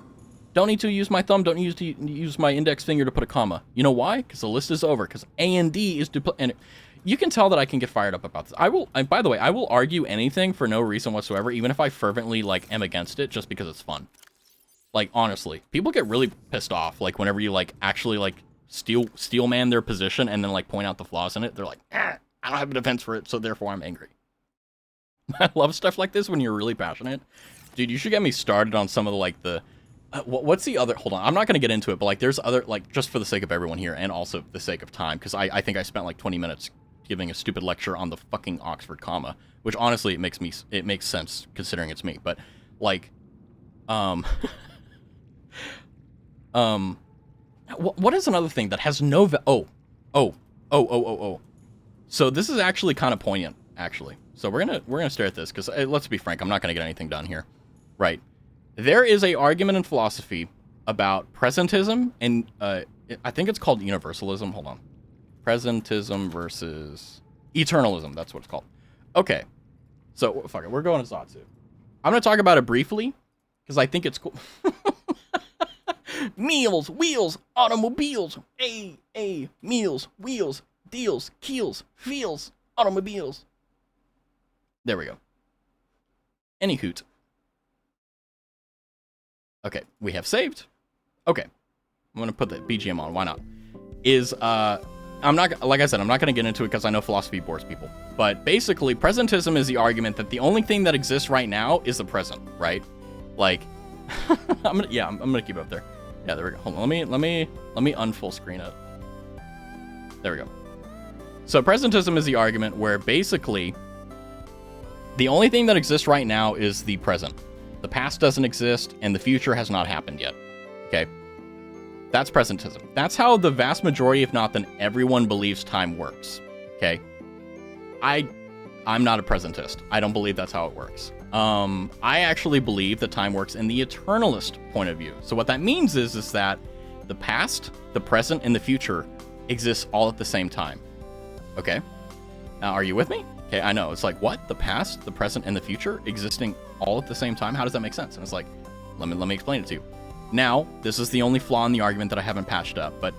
Don't need to use my thumb. Don't need to use my index finger to put a comma. You know why? Because the list is over. Because A and D is duplicate. And you can tell that I can get fired up about this. And by the way, I will argue anything for no reason whatsoever, even if I fervently am against it, just because it's fun. Like, honestly, people get really pissed off. Like, whenever you actually steel man their position and then point out the flaws in it, they're like, I don't have a defense for it, so therefore I'm angry. I love stuff like this when you're really passionate. Dude, you should get me started on some of the what's the other, hold on, I'm not going to get into it, but there's other, just for the sake of everyone here, and also the sake of time, because I think I spent 20 minutes giving a stupid lecture on the fucking Oxford comma, which honestly, it makes sense, considering it's me, but, what is another thing that has no, so this is actually kind of poignant, actually. So we're gonna stare at this, because let's be frank, I'm not gonna get anything done here, right? There is a argument in philosophy about presentism, and I think it's called universalism. Hold on. Presentism versus eternalism. That's what it's called. Okay. So, fuck it. We're going to Zatsu. I'm going to talk about it briefly, because I think it's cool. Meals, wheels, automobiles. Meals, wheels, deals, keels, feels, automobiles. There we go. Any hoot. Okay, we have saved. Okay, I'm gonna put the BGM on. Why not? I'm not, like I said, I'm not gonna get into it because I know philosophy bores people. But basically, presentism is the argument that the only thing that exists right now is the present, right? I'm gonna keep it up there. Yeah, there we go. Hold on, let me unfull screen it. There we go. So presentism is the argument where basically the only thing that exists right now is the present. The past doesn't exist, and the future has not happened yet. Okay? That's presentism. That's how the vast majority, if not then everyone, believes time works. Okay? I'm not a presentist. I don't believe that's how it works. I actually believe that time works in the eternalist point of view. So what that means is that the past, the present, and the future exists all at the same time. Okay? Now, are you with me? Okay, I know. It's what? The past, the present, and the future existing all at the same time? How does that make sense? And it's let me explain it to you. Now, this is the only flaw in the argument that I haven't patched up, but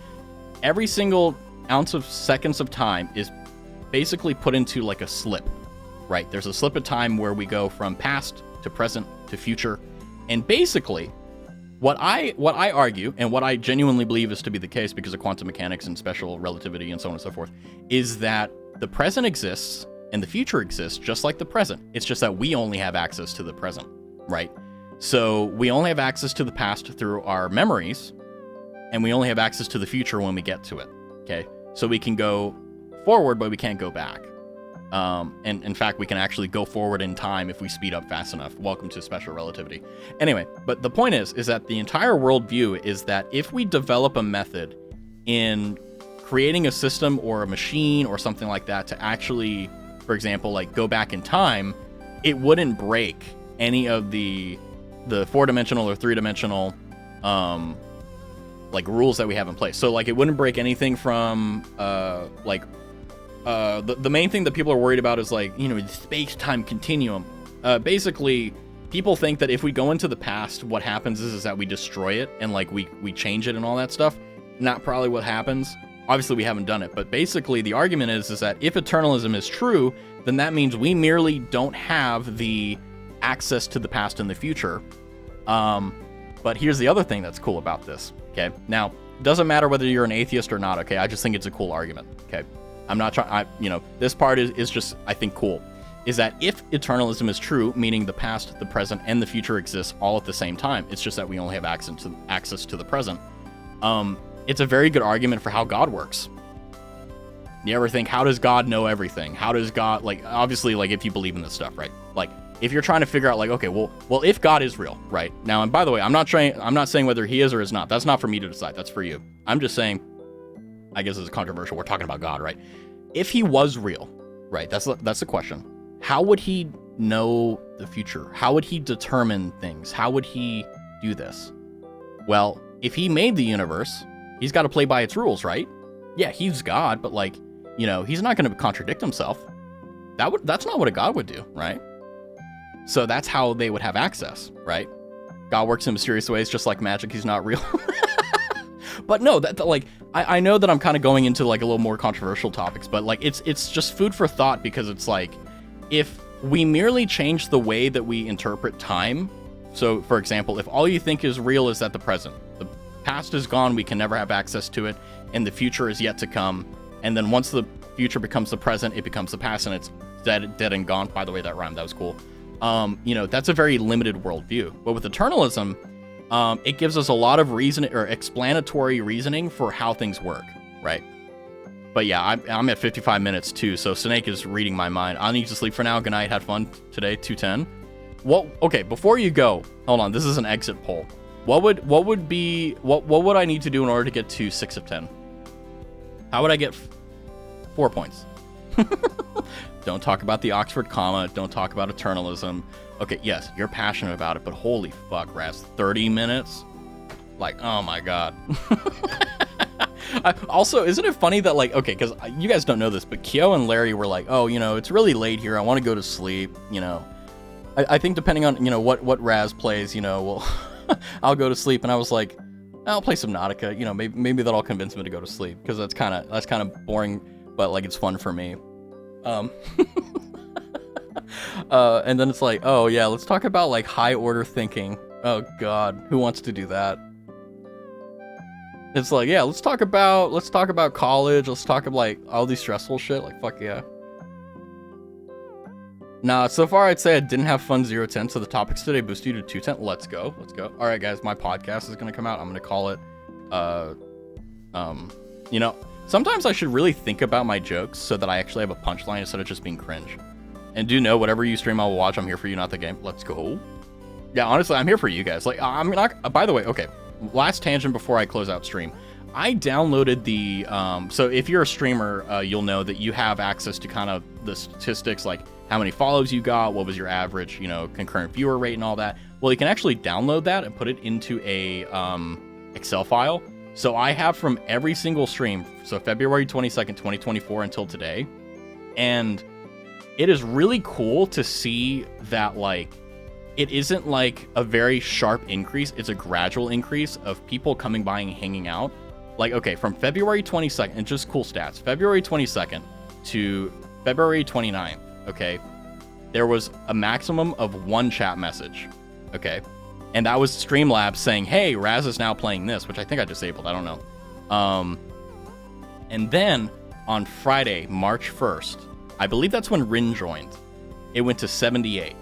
every single ounce of seconds of time is basically put into a slip, right? There's a slip of time where we go from past to present to future, and basically, What I argue, and what I genuinely believe is to be the case because of quantum mechanics and special relativity and so on and so forth, is that the present exists and the future exists just like the present. It's just that we only have access to the present, right? So we only have access to the past through our memories, and we only have access to the future when we get to it, okay? So we can go forward, but we can't go back. And in fact, we can actually go forward in time if we speed up fast enough. Welcome to special relativity. Anyway, but the point is that the entire worldview is that if we develop a method in creating a system or a machine or something like that to actually, for example, like go back in time, it wouldn't break any of the 4-dimensional or 3-dimensional like rules that we have in place. So like it wouldn't break anything from the main thing that people are worried about is like, you know, the space-time continuum. Basically, people think that if we go into the past, what happens is that we destroy it and like we change it and all that stuff. Not probably what happens. Obviously, we haven't done it, but basically the argument is that if eternalism is true, then that means we merely don't have the access to the past and the future. But here's the other thing that's cool about this. Okay, now it doesn't matter whether you're an atheist or not. Okay, I just think it's a cool argument. Okay. I'm not trying, this part is just, I think, cool, is that if eternalism is true, meaning the past, the present, and the future exists all at the same time, it's just that we only have access to the present, it's a very good argument for how God works. You ever think, how does God know everything? How does God, like, obviously, like, if you believe in this stuff, right? Like, if you're trying to figure out, like, okay, well, if God is real, right? Now, and by the way, I'm not saying whether he is or is not. That's not for me to decide. That's for you. I'm just saying, I guess it's controversial. We're talking about God, right? If he was real, right? That's the question. How would he know the future? How would he determine things? How would he do this? Well, if he made the universe, he's got to play by its rules, right? Yeah, he's God, but like, he's not going to contradict himself. That's not what a God would do, right? So that's how they would have access, right? God works in mysterious ways, just like magic. He's not real. But no, like, I know that I'm kind of going into like a little more controversial topics, but like it's just food for thought, because it's like, if we merely change the way that we interpret time, so for example, if all you think is real is that the present, the past is gone, we can never have access to it, and the future is yet to come, and then once the future becomes the present, it becomes the past, and it's dead and gone. By the way, that rhymed, that was cool. That's a very limited worldview. But with eternalism, it gives us a lot of reason or explanatory reasoning for how things work, right? But yeah, I'm at 55 minutes too, so Snake is reading my mind. I need to sleep for now. Good night. Had fun today. 210. Well, okay. Before you go, hold on. This is an exit poll. What would I need to do in order to get to 6 of 10? How would I get 4 points? Don't talk about the Oxford comma. Don't talk about eternalism. Okay, yes, you're passionate about it, but holy fuck, Raz, 30 minutes? Like, oh my god. Also, isn't it funny that, like, okay, because you guys don't know this, but Kyo and Larry were like, oh, it's really late here. I want to go to sleep, I think depending on, what Raz plays, well, I'll go to sleep. And I was like, I'll play some Nautica. Maybe that'll convince me to go to sleep, because that's kind of boring, but, like, it's fun for me. And then it's like, oh yeah, let's talk about like high order thinking. Oh god, who wants to do that? It's like, yeah, let's talk about college. Let's talk about like all these stressful shit. Like, fuck yeah. Nah, so far I'd say I didn't have fun 010. So the topics today boost you to 210. Let's go. All right, guys, my podcast is gonna come out. I'm gonna call it, sometimes I should really think about my jokes so that I actually have a punchline instead of just being cringe. And do know, whatever you stream, I will watch. I'm here for you, not the game. Let's go. Yeah, honestly, I'm here for you guys. Like, I'm not. By the way, okay. Last tangent before I close out stream. I downloaded the. So if you're a streamer, you'll know that you have access to kind of the statistics, like how many follows you got, what was your average, concurrent viewer rate, and all that. Well, you can actually download that and put it into a Excel file. So I have from every single stream, so February 22nd, 2024 until today, and it is really cool to see that, like, it isn't like a very sharp increase. It's a gradual increase of people coming by and hanging out. Like, okay, from February 22nd, and just cool stats, February 22nd to February 29th, okay, there was a maximum of 1 chat message, okay? And that was Streamlabs saying, hey, Raz is now playing this, which I think I disabled. I don't know. And then on Friday, March 1st, I believe that's when Rin joined. It went to 78.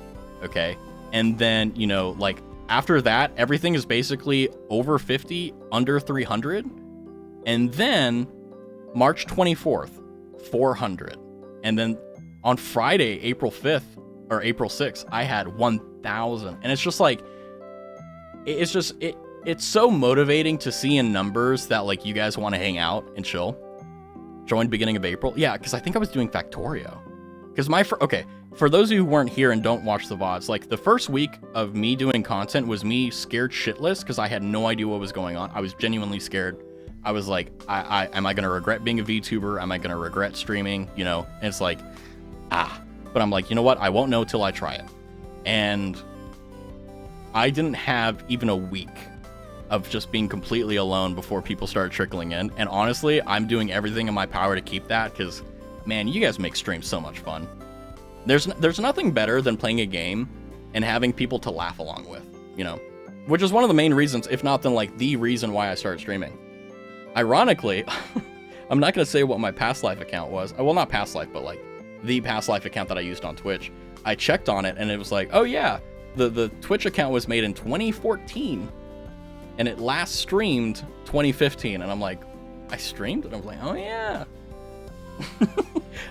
Okay. And then, you know, like after that, everything is basically over 50, under 300. And then March 24th, 400. And then on Friday, April 5th or April 6th, I had 1,000. And it's just like, it's so motivating to see in numbers that like you guys want to hang out and chill. Joined beginning of April. Yeah, because I think I was doing Factorio. Because okay, for those of you who weren't here and don't watch the VODs, like the first week of me doing content was me scared shitless because I had no idea what was going on. I was genuinely scared. I was like, am I going to regret being a VTuber? Am I going to regret streaming? You know, and it's like, but I'm like, you know what? I won't know till I try it. And I didn't have even a week of just being completely alone before people started trickling in. And honestly, I'm doing everything in my power to keep that because, man, you guys make streams so much fun. There's nothing better than playing a game and having people to laugh along with, you know, which is one of the main reasons, if not then like the reason why I started streaming. Ironically, I'm not going to say what my past life account was. Well, not past life, but like the past life account that I used on Twitch. I checked on it and it was like, oh yeah, the Twitch account was made in 2014 and it last streamed 2015. And I'm like, I streamed? And I was like, oh yeah.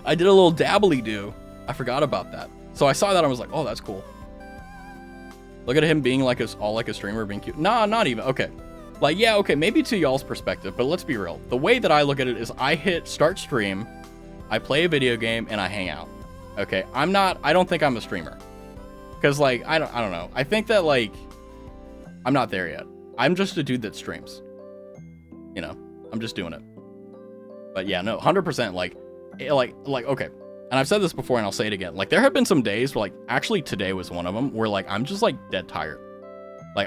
I did a little dabbly-do. I forgot about that. So I saw that and I was like, oh, that's cool. Look at him being like all like a streamer, being cute. Nah, not even. Okay. Like, yeah, okay, maybe to y'all's perspective, but let's be real. The way that I look at it is I hit start stream, I play a video game, and I hang out. Okay, I don't think I'm a streamer. Because, like, I don't know. I think that, like, I'm not there yet. I'm just a dude that streams. You know, I'm just doing it. But yeah, no, 100%, like, okay. And I've said this before and I'll say it again. Like, there have been some days where, like, actually today was one of them, where, like, I'm just, like, dead tired. Like,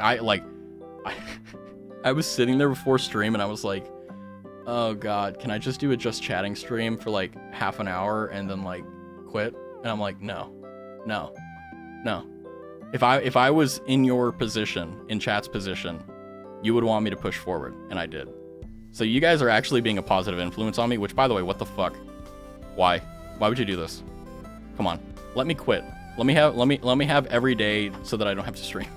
I was sitting there before stream and I was like, oh God, can I just do a just chatting stream for like half an hour and then like quit? And I'm like, no. If I was in your position, in chat's position, you would want me to push forward, and I did. So you guys are actually being a positive influence on me, which by the way, what the fuck? Why? Why would you do this? Come on, let me quit. Let me have every day so that I don't have to stream.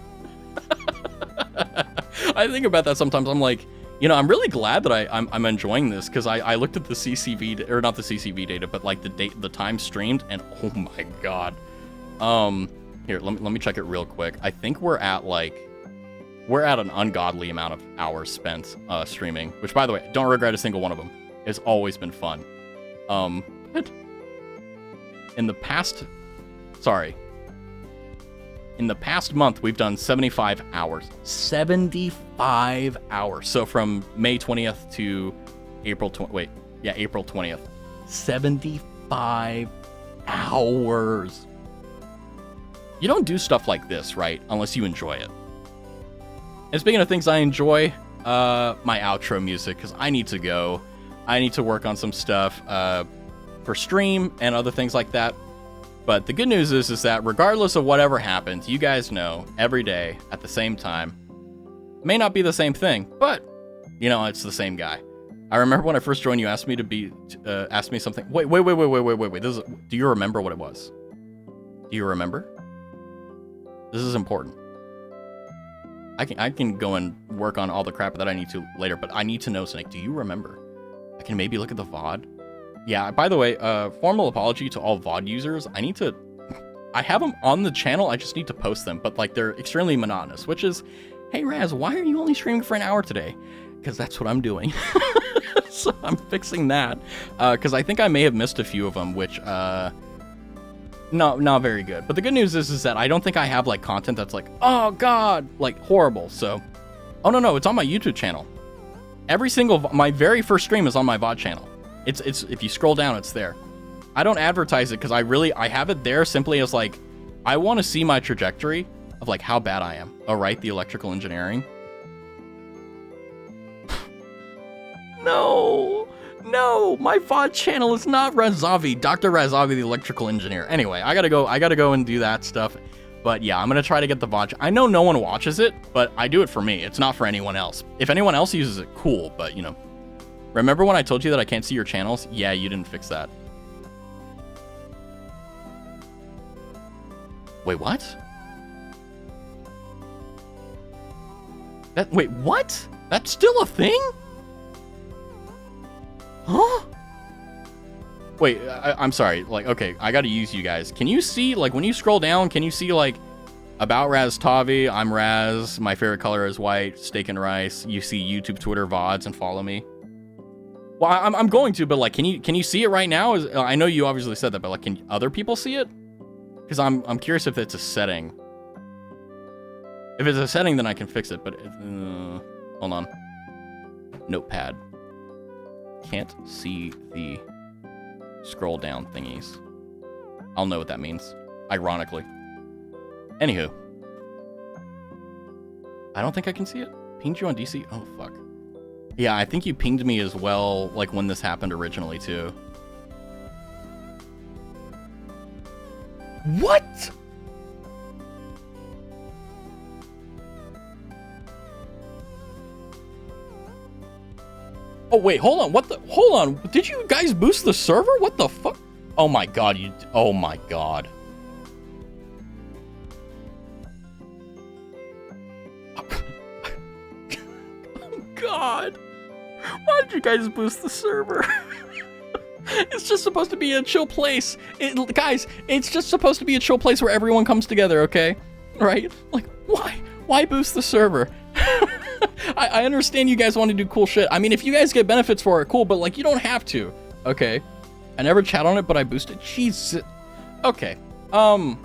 I think about that sometimes. I'm like, you know, I'm really glad that I'm enjoying this because I looked at the CCV, or not the CCV data, but like the time streamed, and oh my God. Here, let me check it real quick. I think we're at an ungodly amount of hours spent streaming, which by the way, don't regret a single one of them. It's always been fun. In the past month, we've done 75 hours. 75 hours. So from May 20th to April 20th. 75 hours. You don't do stuff like this, right? Unless you enjoy it. And speaking of things I enjoy, my outro music, because I need to go. I need to work on some stuff for stream and other things like that. But the good news is that regardless of whatever happens, you guys know every day at the same time, may not be the same thing, but you know, it's the same guy. I remember when I first joined, you asked me asked me something. Wait. Do you remember what it was? Do you remember? This is important. I can go and work on all the crap that I need to later, but I need to know, Snake, do you remember? I can maybe look at the VOD. Yeah, by the way, formal apology to all VOD users. I have them on the channel, I just need to post them, but like they're extremely monotonous, which is, hey Raz, why are you only streaming for an hour today? Because that's what I'm doing. So I'm fixing that, because I think I may have missed a few of them, which, not very good. But the good news is that I don't think I have like content that's like, oh God, like horrible. So, oh no, it's on my YouTube channel. My very first stream is on my VOD channel. It's if you scroll down, it's there. I don't advertise it because I have it there simply as like, I want to see my trajectory of like how bad I am. Oh, right, the electrical engineering. No, my VOD channel is not Razavi, Dr. Razavi, the electrical engineer. Anyway, I gotta go and do that stuff. But yeah, I'm gonna try to get the VOD. I know no one watches it, but I do it for me. It's not for anyone else. If anyone else uses it, cool. But you know, remember when I told you that I can't see your channels? Yeah, you didn't fix that. Wait, what? Wait, what? That's still a thing? Huh? Wait, I'm sorry. Like, okay, I gotta use you guys. Can you see, like, when you scroll down, can you see, like, about Raz Tavi, I'm Raz, my favorite color is white, steak and rice. You see YouTube, Twitter, VODs, and follow me. Well, I'm going to, but like, can you see it right now? I know you obviously said that, but like, can other people see it? Because I'm curious if it's a setting. If it's a setting, then I can fix it. But hold on. Notepad. Can't see the scroll down thingies. I'll know what that means. Ironically. Anywho. I don't think I can see it. Pinged you on DC? Oh, fuck. Yeah, I think you pinged me as well, like when this happened originally, too. What? Oh, wait, hold on. What the? Hold on. Did you guys boost the server? What the fuck? Oh my god, oh my god. God, why did you guys boost the server? It's just supposed to be a chill place. Guys, it's just supposed to be a chill place where everyone comes together, okay? Right? Like, why boost the server? I understand you guys want to do cool shit. I mean, if you guys get benefits for it, cool, but like, you don't have to, okay? I never chat on it, but I boosted. Jesus. Okay. Well,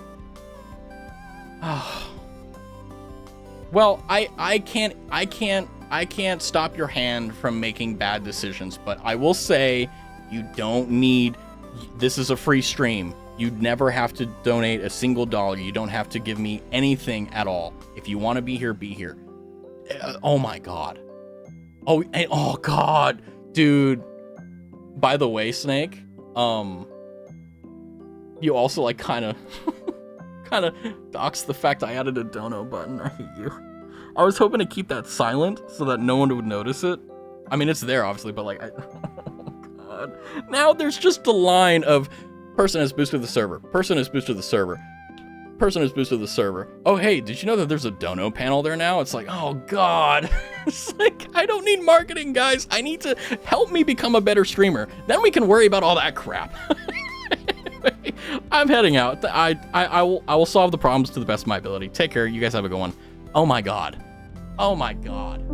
I can't stop your hand from making bad decisions, but I will say you don't need, this is a free stream. You'd never have to donate a single dollar. You don't have to give me anything at all. If you want to be here, be here. Oh my god. Oh god, dude. By the way, Snake, you also like kind of doxed the fact I added a dono button. I hate you. I was hoping to keep that silent so that no one would notice it. I mean, it's there obviously, but like, oh god. Now there's just a line of person has boosted the server. Person has boosted the server. Person has boosted the server. Oh, hey, did you know that there's a dono panel there now? It's like, oh god. It's like, I don't need marketing, guys. I need to help me become a better streamer. Then we can worry about all that crap. Anyway, I'm heading out. I will solve the problems to the best of my ability. Take care. You guys have a good one. Oh my god. Oh my god.